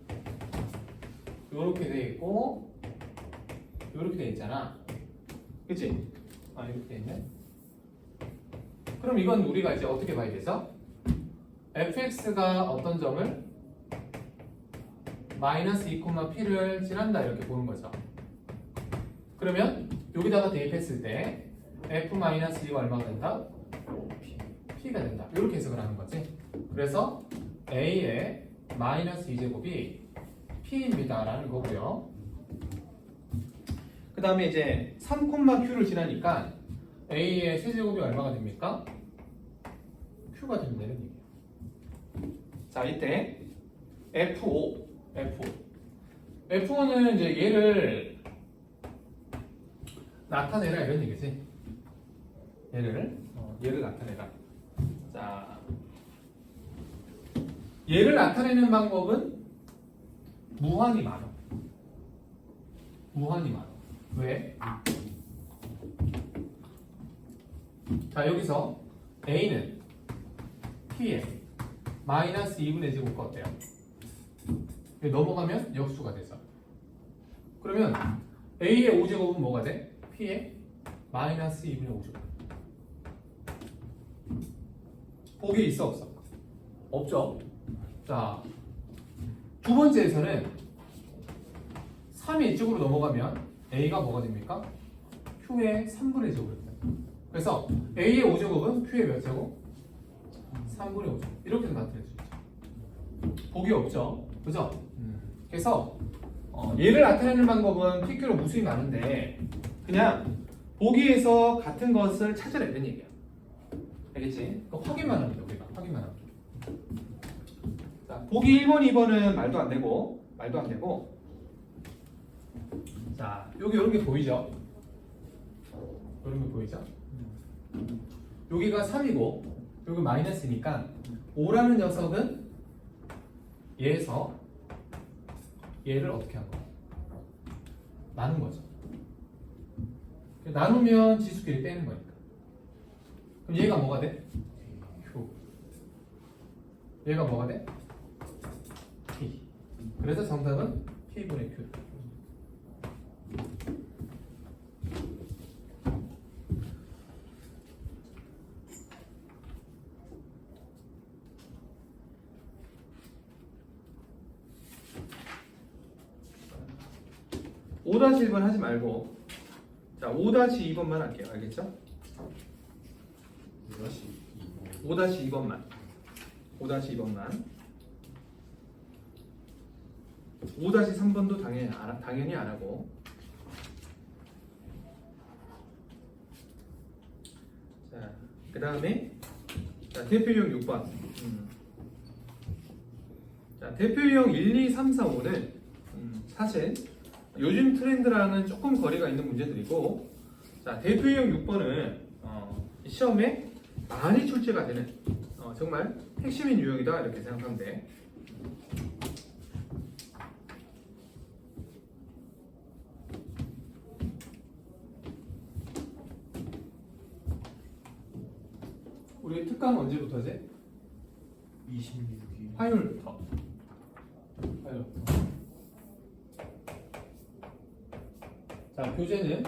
이렇게 돼 있고, 이렇게 돼 있잖아. 그치? 이렇게 돼 있네. 그럼 이건 우리가 이제 어떻게 봐야 되죠? fx가 어떤 점을 마이너스 2,p를 지난다 이렇게 보는 거죠. 그러면 여기다가 대입했을 때 f-2가 얼마가 된다? p가 된다. 이렇게 해석을 하는 거지. 그래서 a의 마이너스 2제곱이 p입니다 라는 거고요. 그 다음에 이제 3,q를 지나니까 a의 세제곱이 얼마가 됩니까? q가 된다는 얘기예요. 자, 이때 F5는 이제 얘를 나타내라 이런 얘기지. 얘를 나타내라. 자, 얘를 나타내는 방법은 무한히 많아. 왜? 자, 여기서 A는 P에 마이너스 2분의 제곱과 어때요? 넘어가면 역수가 돼서. 그러면 A의 5제곱은 뭐가 돼? P의 마이너스 2분의 5제곱. 보기 있어 없어? 없죠. 자, 두 번째에서는 3이 이쪽으로 넘어가면 A가 뭐가 됩니까? Q의 3분의 제곱이 됩니다. 그래서 A의 5제곱은 Q의 몇 제곱? 3분의 5제곱. 이렇게도 나타낼 수 있죠. 보기 없죠. 그죠? 그래서 얘를 나타내는 방법은 PQ로 무수히 많은데 그냥 보기에서 같은 것을 찾으라 이런 얘기야. 알겠지? 확인만 합니다. 우리가 확인만 합니다. 자, 보기 1번, 2번은 말도 안 되고 자, 이런 게 보이죠? 이런 게 보이죠? 여기가 3이고 여기 마이너스니까 5라는 녀석은 얘에서 얘를 어떻게 한 거야? 나눈 거죠. 나누면 지수끼리 빼는 거니까. 그럼 얘가 뭐가 돼? Q. 얘가 뭐가 돼? P. 그래서 정답은 P분의 Q. (5-1번) 하지 말고 자 5-2번만 할게요. 알겠죠? 5-2번만 5-2번만 5-3번도 당연히 안 하고 자 그 다음에 대표유형 6번 자 대표유형 1, 2, 3, 4, 5는 사실 요즘 트렌드랑은 조금 거리가 있는 문제들이고 자 대표유형 6번은 시험에 많이 출제가 되는 정말 핵심인 유형이다 이렇게 생각하면 돼. 우리 특강 언제부터지? 26일. 화요일부터. 자 교재는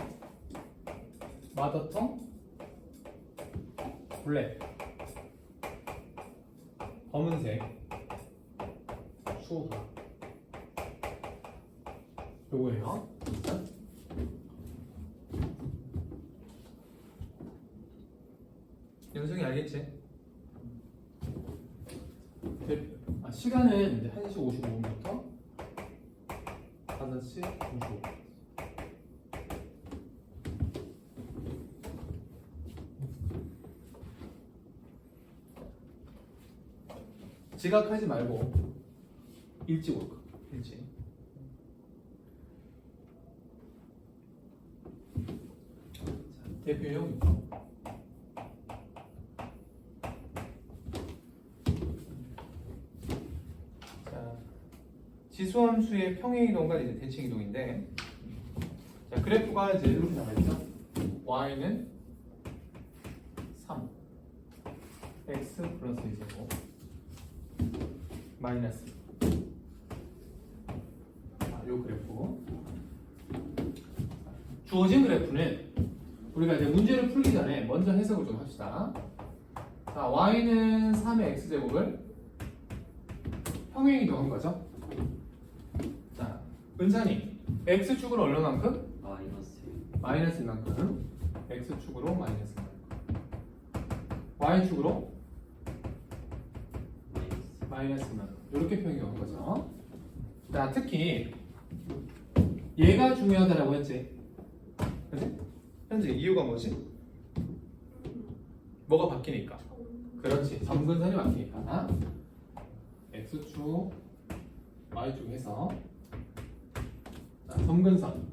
마더텅 블랙 검은색 수학 요거예요. 연승이 알겠지? 시간은 이제 1시 55분부터 5시 55분. 지각하지 말고 일찍 올 거. 일찍. 자, 대표용. 자, 지수함수의 평행이동과 이제 대칭이동인데, 자 그래프가 이제 이렇게 나와 있죠. y는 3, x 플러스 2제곱. 마이너스 요 그래프 주어진 그래프는 우리가 이제 문제를 풀기 전에 먼저 해석을 좀 합시다. 자 y는 3의 x제곱을 평행이동한 거죠. 자 은찬이 x축으로 얼마만큼? 마이너스만큼 x축으로 마이너스만큼 y축으로 마이너스만큼 이렇게 표현한 거죠. 자 특히 얘가 중요하다라고 했지. 그치? 현재 이유가 뭐지? 뭐가 바뀌니까. 그렇지. 점근선이 바뀌니까 x축 y축 해서 자, 점근선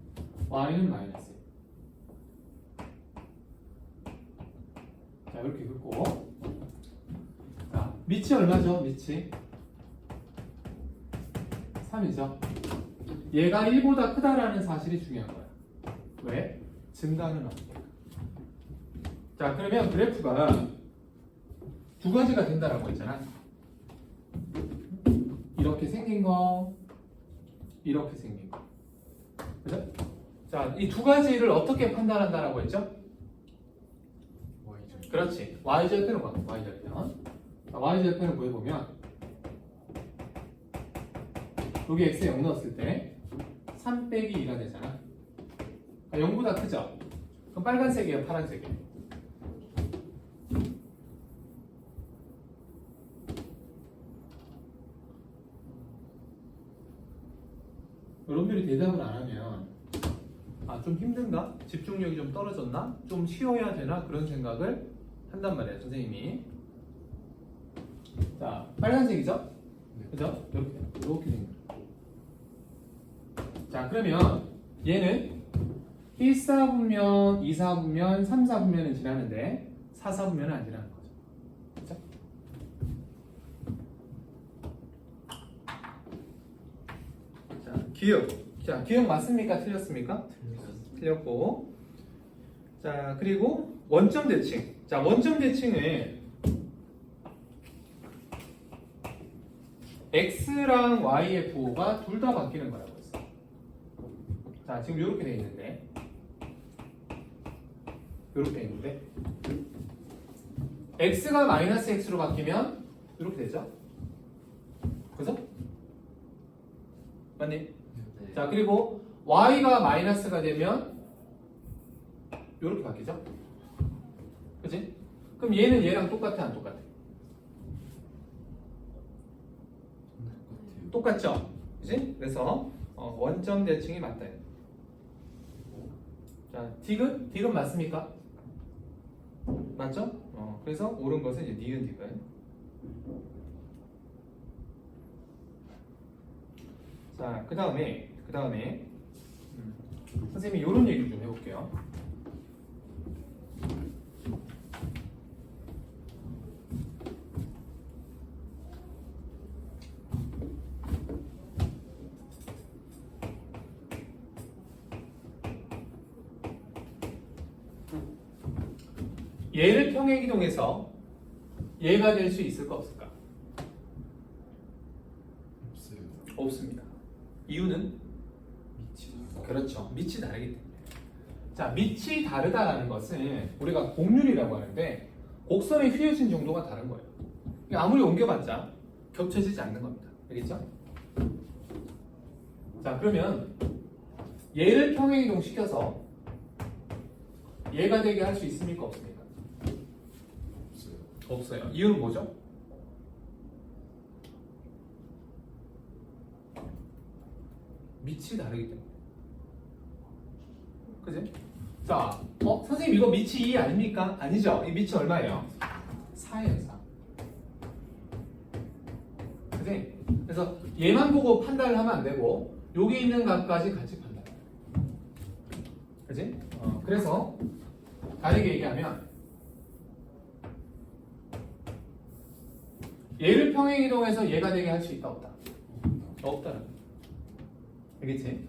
y는 마이너스. 자 이렇게 긋고 자 밑이 얼마죠? 밑이 3이죠. 얘가 1보다 크다라는 사실이 중요한 거야. 왜? 증가는 없으니까. 자 그러면 그래프가 두 가지가 된다라고 했잖아. 이렇게 생긴 거, 이렇게 생긴 거. 그죠? 자, 이 두 가지를 어떻게 판단한다라고 했죠? 그렇지. y절편을 봐. y절편. 자, y절편을 구해보면 여기 x에 0 넣었을 때 3 빼기 2가 되잖아. 0보다 크죠? 그럼 빨간색이에요, 파란색이에요? 여러분들이 대답을 안 하면 좀 힘든가? 집중력이 좀 떨어졌나? 좀 쉬어야 되나? 그런 생각을 한단 말이에요, 선생님이. 자, 빨간색이죠? 그죠? 이렇게 생긴 거예요. 자, 그러면 얘는 1, 4분면, 2, 4분면, 3, 4분면은 지나는데 4, 4분면은 안 지나는 거죠. 그죠? 자, 기억. 자, 기억 맞습니까? 틀렸습니까? 틀렸고. 자, 그리고 원점 대칭. 자, 원점 대칭은 x랑 y의 부호가 둘 다 바뀌는 거라고 했어. 자, 지금 이렇게 돼 있는데, 이렇게 돼 있는데, x가 마이너스 x로 바뀌면 이렇게 되죠? 그죠? 맞니? 네. 자, 그리고 y가 마이너스가 되면 이렇게 바뀌죠? 그지? 그럼 얘는 얘랑 똑같아, 안 똑같아? 똑같죠? 그지? 그래서 원점 대칭이 맞다. 자, 디귿? 디귿 맞습니까? 맞죠? 그래서 옳은 것은 이제 니은 디귿. 자, 그 다음에 선생님이 이런 얘기를 좀 해볼게요. 얘를 평행이동해서 얘가 될 수 있을까 없을까? 없어요. 없습니다. 이유는 미치. 그렇죠. 밑이 다르기 때문에. 자, 밑이 다르다라는 것은 우리가 곡률이라고 하는데 곡선의 휘어진 정도가 다른 거예요. 그러니까 아무리 옮겨봤자 겹쳐지지 않는 겁니다. 알겠죠? 자, 그러면 얘를 평행이동 시켜서 얘가 되게 할 수 있습니까? 없습니까? 없어요. 없어요. 이유는 뭐죠? 밑이 다르기 때문에. 그지? 자, 선생님 이거 밑이 2 아닙니까? 아니죠. 이 밑이 얼마예요? 4예요, 4. 그지? 그래서 얘만 보고 판단을 하면 안 되고 여기 있는 값까지 같이 판단. 그지? 그래서 다르게 얘기하면 얘를 평행이동해서 얘가 되게 할 수 있다, 없다? 없다는 거야. 알겠지?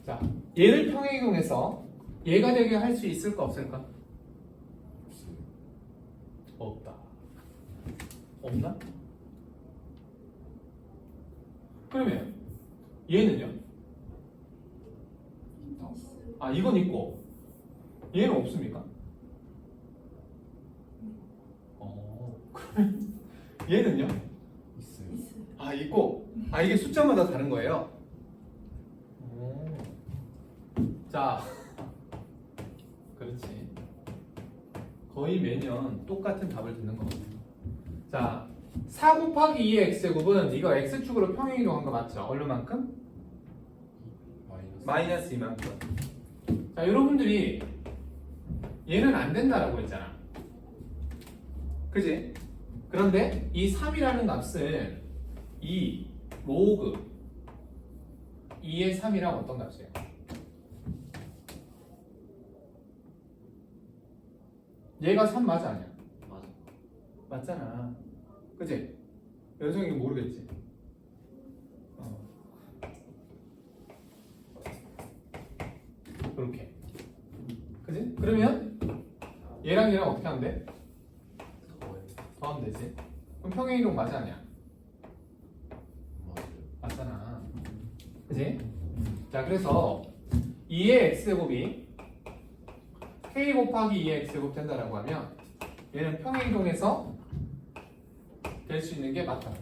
자, 얘를 평행이동해서 얘가 되게 할 수 있을까 없을까? 없어요. 없다. 없나? 그러면 얘는요? 아, 이건 있고 얘는 없습니까? 얘는요? 있어요. 아, 있고. 아, 이게 숫자마다 다른 거예요? 자, 그렇지. 거의 매년 똑같은 답을 듣는 거거든요. 자, 4 곱하기 2의 x제곱은 이거 x축으로 평행이동한 거 맞죠? 얼마만큼? 마이너스 이만큼. 자, 여러분들이 얘는 안 된다라고 했잖아. 그지? 그런데 이 3이라는 값은 2 로그 2의 3이랑 어떤 값이에요? 얘가 3 맞아 아니야? 맞아. 맞잖아. 그지? 연성이 모르겠지? 이렇게. 그지? 그러면 얘랑 얘랑 어떻게 하면 돼? 더하면 되지. 그럼 평행이동 맞아 아니야? 맞아요. 맞잖아. 그지? 자, 그래서 2의 x제곱이 k 곱하기 2의 x제곱 된다라고 하면 얘는 평행이동해서 될 수 있는 게 맞다.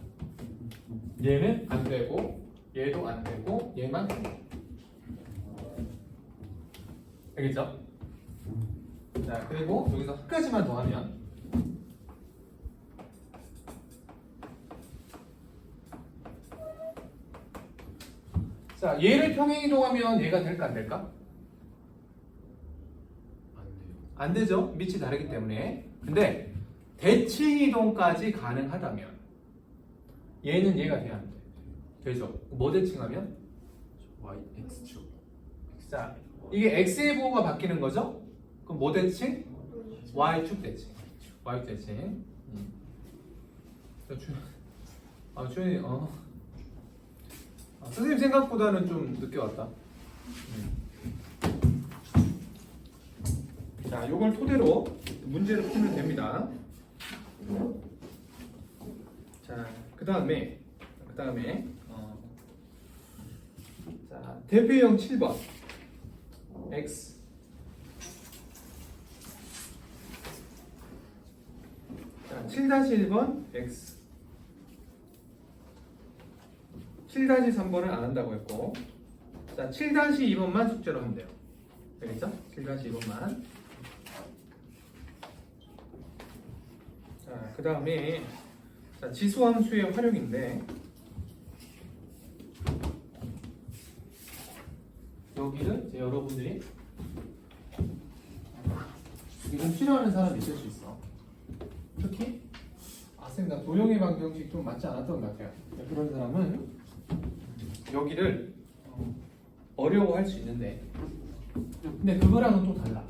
얘는 안 되고 얘도 안 되고 얘만 되고. 알겠죠? 자, 그리고 여기서 한 가지만 더 하면 자, 얘를 평행이동하면 얘가 될까 안 될까? 안 돼요. 안 되죠. 밑이 다르기 때문에. 근데 대칭이동까지 가능하다면 얘는 얘가 돼야 안 돼. 되죠. 뭐 대칭하면? Y X축. 자, 이게 x의 부호가 바뀌는 거죠? 그럼 뭐 대칭? y축 대칭. y축 대칭. 주현이 선생님 생각보다는 좀 늦게 왔다. 자, 요걸 토대로 문제를 풀면 됩니다. 자, 그 다음에 자, 대표형 7번 x 자, 7-1번 x 7-3번을 안 한다고 했고, 자, 7-2번만 숙제로 하면 돼요. 되겠죠? 7-2번만. 자, 그 다음에 자, 지수함수의 활용인데, 여기는 이제 여러분들이 이건 싫어하는 사람이 있을 수 있어. 특히 선생님 나 도형의 방정식 좀 맞지 않았던 것 같아요. 그런 사람은 여기를 어려워할 수 있는데, 근데 그거랑은 또 달라.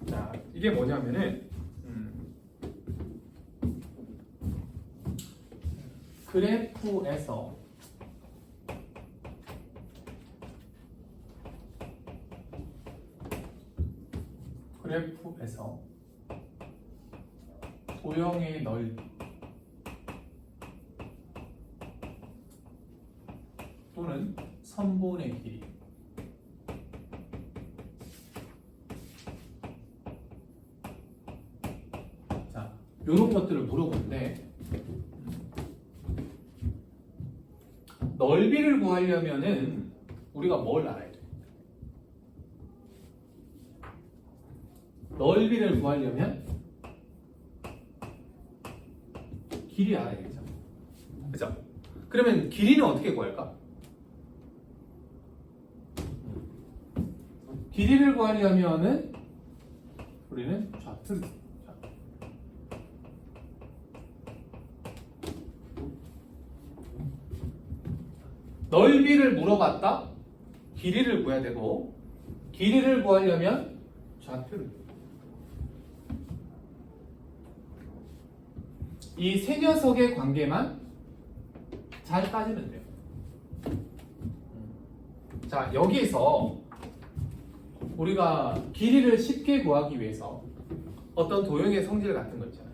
자, 이게 뭐냐면은 그래프에서 도형의 넓이 또는 선분의 길이, 자, 이런 것들을 물어보는데, 넓이를 구하려면은 우리가 뭘 알아야 돼? 넓이를 구하려면 길이 알아야 되죠. 그죠? 그러면 길이는 어떻게 구할까? 길이를 구하려면은 우리는 좌표를 넓이를 물어봤다? 길이를 구해야 되고, 길이를 구하려면 좌표를. 이 세 녀석의 관계만 잘 따지면 돼요. 자, 여기에서 우리가 길이를 쉽게 구하기 위해서 어떤 도형의 성질 같은 거 있잖아요.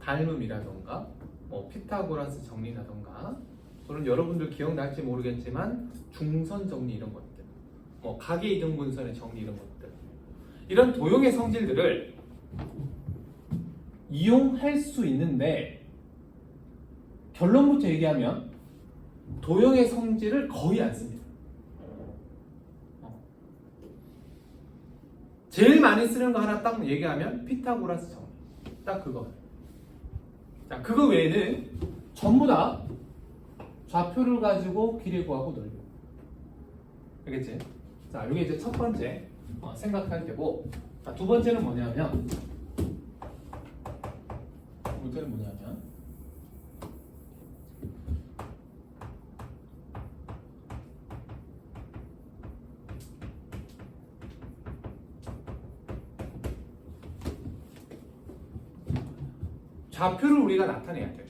닮음이라던가 뭐 피타고라스 정리라던가, 또는 여러분들 기억날지 모르겠지만 중선 정리 이런 것들, 뭐 각의 이등분선의 정리 이런 것들, 이런 도형의 성질들을 이용할 수 있는데, 결론부터 얘기하면 도형의 성질을 거의 안 씁니다. 제일 많이 쓰는 거 하나 딱 얘기하면 피타고라스 정리, 딱 그거. 자, 그거 외에는 전부 다 좌표를 가지고 길이 구하고 넓이. 알겠지? 자, 이게 이제 첫 번째 생각할 때고, 자, 두 번째는 뭐냐면 좌표를 우리가 나타내야 돼.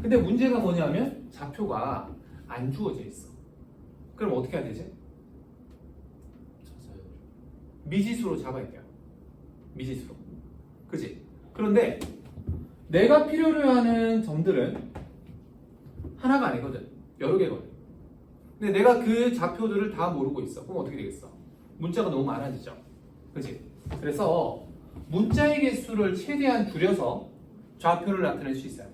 근데 문제가 뭐냐면 좌표가 안 주어져 있어. 그럼 어떻게 해야 되지? 찾아요. 미지수로 잡아야 돼요. 미지수로. 그지? 그런데 내가 필요로 하는 점들은 하나가 아니거든. 여러 개거든. 근데 내가 그 좌표들을 다 모르고 있어. 그럼 어떻게 되겠어? 문자가 너무 많아지죠. 그지? 그래서 문자의 개수를 최대한 줄여서 좌표를 나타낼 수 있어야 돼.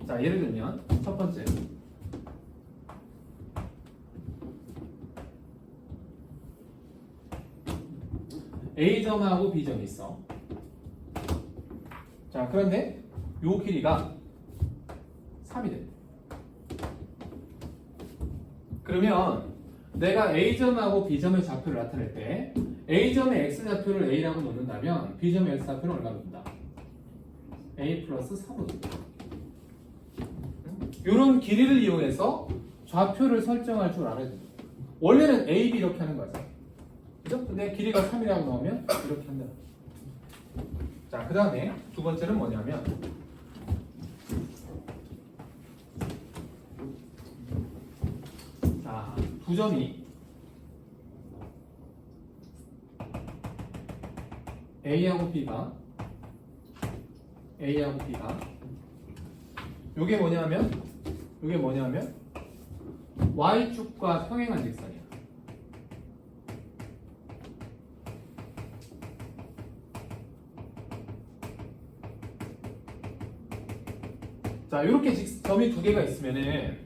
자, 예를 들면 첫 번째, A점하고 B점이 있어. 자, 그런데 요 길이가 3이 돼. 그러면 내가 A점하고 B점의 좌표를 나타낼 때 A점의 X좌표를 A라고 놓는다면 B점의 X좌표는 얼마 놓는다? A 플러스 3으로 놓는다. 이런 길이를 이용해서 좌표를 설정할 줄 알아야 돼요. 원래는 A, B 이렇게 하는 거죠. 그죠? 근데 길이가 3이라고 나오면 이렇게 한다. 자, 그 다음에 두 번째는 뭐냐면 자, 두 점이 A하고 B가 요게 뭐냐면 Y축과 평행한 직선이야. 자, 이렇게 점이 두 개가 있으면은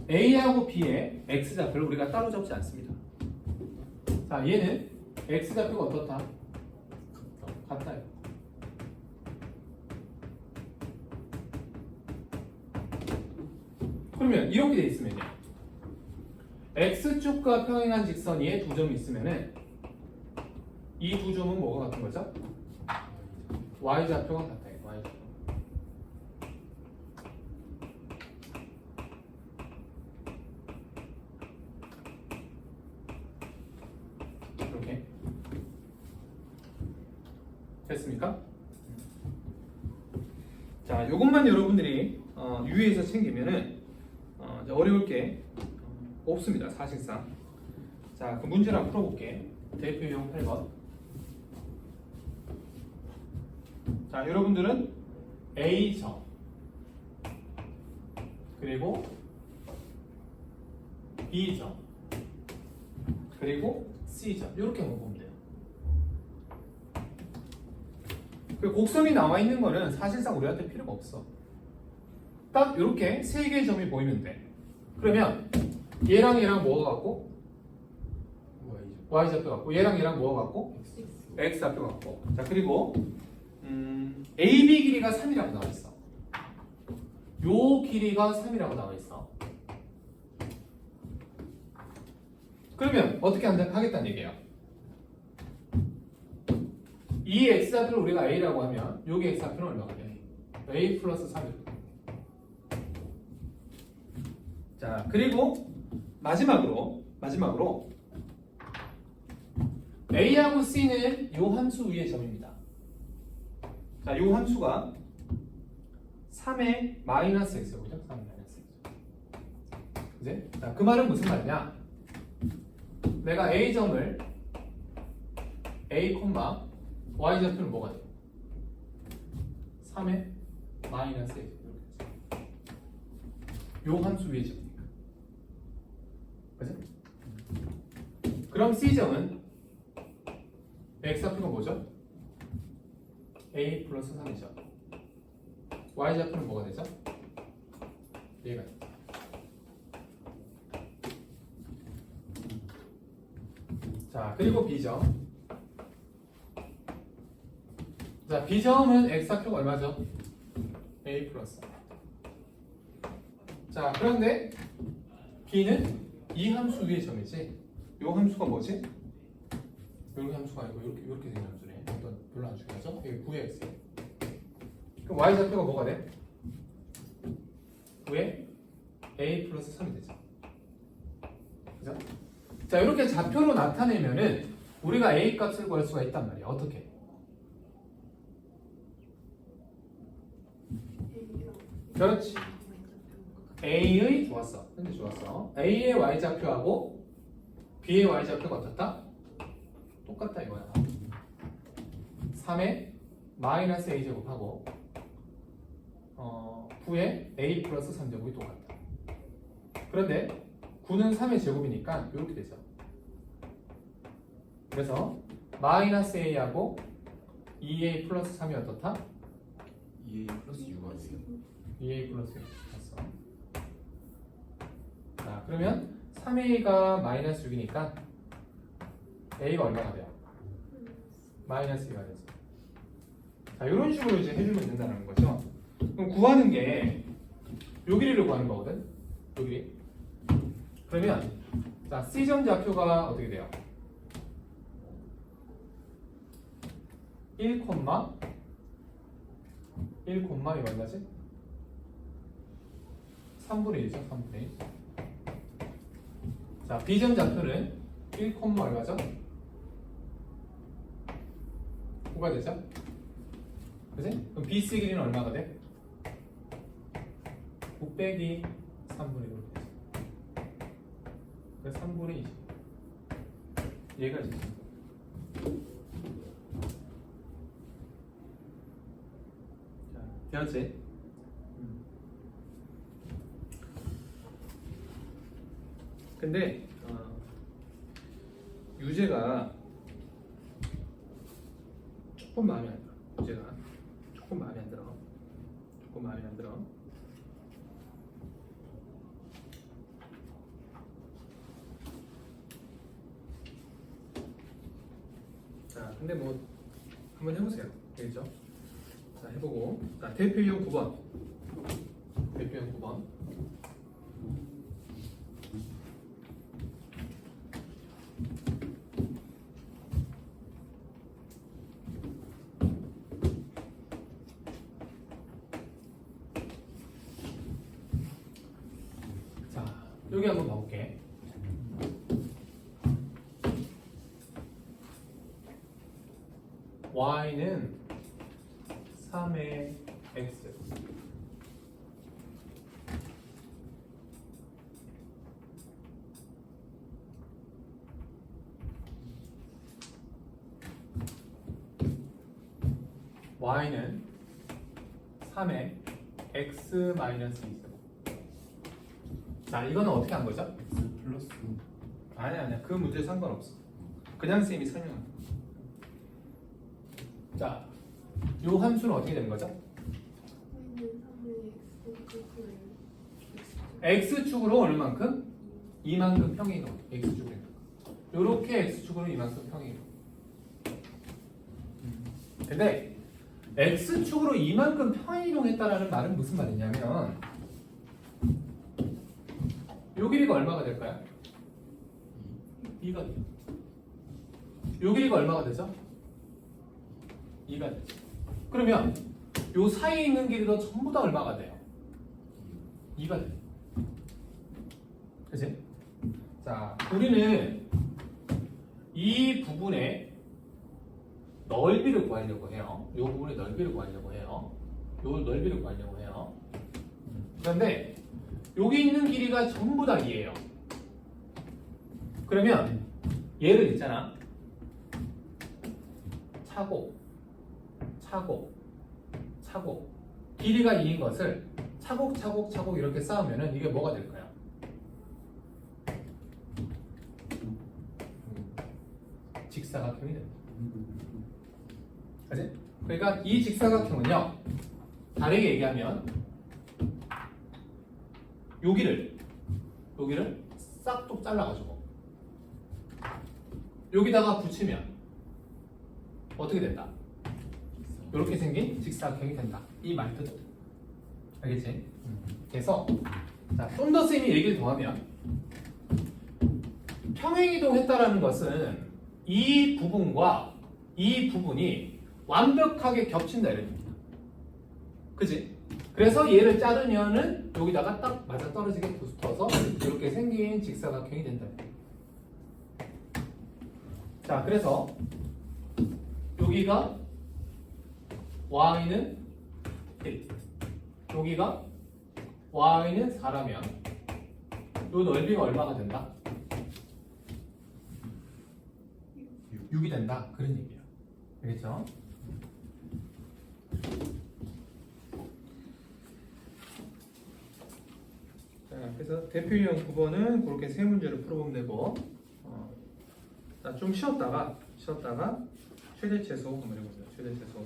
A하고 B의 X좌표를 우리가 따로 적지 않습니다. 자, 얘는 X좌표가 어떻다? 같아요. 그러면 이렇게 돼 있으면요. X축과 평행한 직선 위에 두 점이 있으면은 이 두 점은 뭐가 같은 거죠? Y좌표가 같아요. Y좌표. 이렇게 됐습니까? 자, 요것만 여러분들이 유의해서 챙기면은 이제 어려울 게 없습니다. 사실상. 자, 그 문제를 한번 풀어볼게. 대표 유형 8번. 자, 여러분들은 A점 그리고 B점 그리고 C점 이렇게 보면 돼요. 그 곡선이 나와 있는 거는 사실상 우리한테 필요가 없어. 딱 이렇게 세 개의 점이 보이면 돼. 그러면 얘랑 얘랑 뭐가 같고? Y좌표 같고, 얘랑 얘랑 뭐가 같고? X좌표 같고. 자, 그리고 AB 길이가 3이라고 나와 있어. 요 길이가 3이라고 나와 있어. 그러면 어떻게 하겠다는 얘기예요? 이 X좌표를 우리가 A라고 하면 여기 X좌표는 얼마가 돼? A 플러스 3이거든. 자, 그리고 마지막으로 A하고 C는 요 함수 위의 점입니다. 자, 요 함수가 3의 마이너스 X죠. 그죠? 3의 마이너스 X. 그지? 자, 그 말은 무슨 말이냐? 내가 A점을 A, Y좌표는 뭐가 돼? 3의 마이너스 X. 요 함수 위의 점이니까. 그죠? 그럼 C점은 X좌표가 뭐죠? A 플러스 3이죠. Y좌표는 뭐가 되죠? 얘가 되죠. 자, 그리고 B점. 자, B점은 X좌표가 얼마죠? A 플러스. 자, 그런데 B는 이 함수 위의 점이지. 이 함수가 뭐지? 이렇게 함수가 아니고 이렇게 생긴 함수네. 이건 별로 안 중요하죠? 이게 9의 X. 그럼 Y좌표가 뭐가 돼? 9의 A 플러스 3이 되죠. 그죠? 자, 이렇게 좌표로 나타내면은 우리가 A 값을 구할 수가 있단 말이야. 어떻게? 그렇지. A의 좋았어. 현재 좋았어. A의 Y좌표하고 B의 Y좌표가 어떻다? 똑같다 이거야. 3의 마이너스 A제곱하고 9의 A 플러스 3제곱이 똑같다. 그런데 9는 3의 제곱이니까 이렇게 되죠. 그래서 마이너스 A하고 2A 플러스 3이 어떻다? 2A 플러스 6가 돼요. 2A 플러스 6 됐어. 자, 그러면 3A가 마이너스 6이니까 A가 얼마가 돼요? 마이너스 2가 되죠. 자, 이런 식으로 이제 해주면 된다는 거죠. 그럼 구하는 게 요 길이를 구하는 거거든. 요 길이. 그러면 자, C점 좌표가 어떻게 돼요? 1, 1, 이 얼마지? 3분의 1이죠. 3분의 1. 자, B점 좌표는 1, 얼마죠? 9가 되죠? 그지? 그럼 BC 길이는 얼마가 돼? 9 빼기 3분의 1로 되죠. 그래서 3분의 20. 얘가 되죠. 자, 되었지? 근데 유제가 조금 마음에 안 들어. 유제가 조금 마음에 안 들어. 조금 마음에 안 들어. 자, 근데 뭐 한번 해보세요. 되겠죠? 자, 해보고. 자, 대표이용 9번. 대표이용 9번. 여기 한번 봐볼게. y는 3의 x. y는 3의 x 마이너스 2. 자, 이거는 어떻게 한 거죠? X 플러스 아니야. 그 문제 상관없어. 그냥 쌤이 설명한. 자, 요 함수는 어떻게 되는 거죠? x축으로 얼만큼? 이만큼 평행이동. x축으로. 요렇게 x축으로 이만큼 평행이동. 근데 x축으로 이만큼 평행이동했다라는 말은 무슨 말이냐면 요 길이가 얼마가 될까요? 2가 돼요. 요 길이가 얼마가 되죠? 2가 되죠. 그러면 요 사이에 있는 길이도 전부 다 얼마가 돼요? 2가 돼요. 그치? 자, 우리는 이 부분의 넓이를 구하려고 해요. 요 부분의 넓이를 구하려고 해요. 요 넓이를 구하려고 해요. 그런데 여기 있는 길이가 전부 다 2예요. 그러면 얘를 있잖아. 차고 길이가 2인 것을 차곡 이렇게 쌓으면은 이게 뭐가 될까요? 직사각형이 됩니다. 그치? 그러니까 이 직사각형은요, 다르게 얘기하면 여기를 싹둑 잘라가지고 여기다가 붙이면 어떻게 된다? 이렇게 생긴 직사각형이 된다. 이 말 뜻. 알겠지? 그래서 좀 더 쌤이 얘기를 더하면 평행이동했다라는 것은 이 부분과 이 부분이 완벽하게 겹친다 이런 얘기입니다. 그치? 그래서 얘를 자르면은 여기다가 딱 맞아 떨어지게 붙어서 이렇게 생긴 직사각형이 된다. 자, 그래서 여기가 y는 1, 여기가 y는 4라면 이 넓이가 얼마가 된다? 6이 된다. 그런 얘기예요. 알겠죠? 자, 그래서 대표유형 9번은 그렇게 세 문제를 풀어보면 되고, 좀 쉬었다가 최대 최소 한번 해보세요. 최대 최소.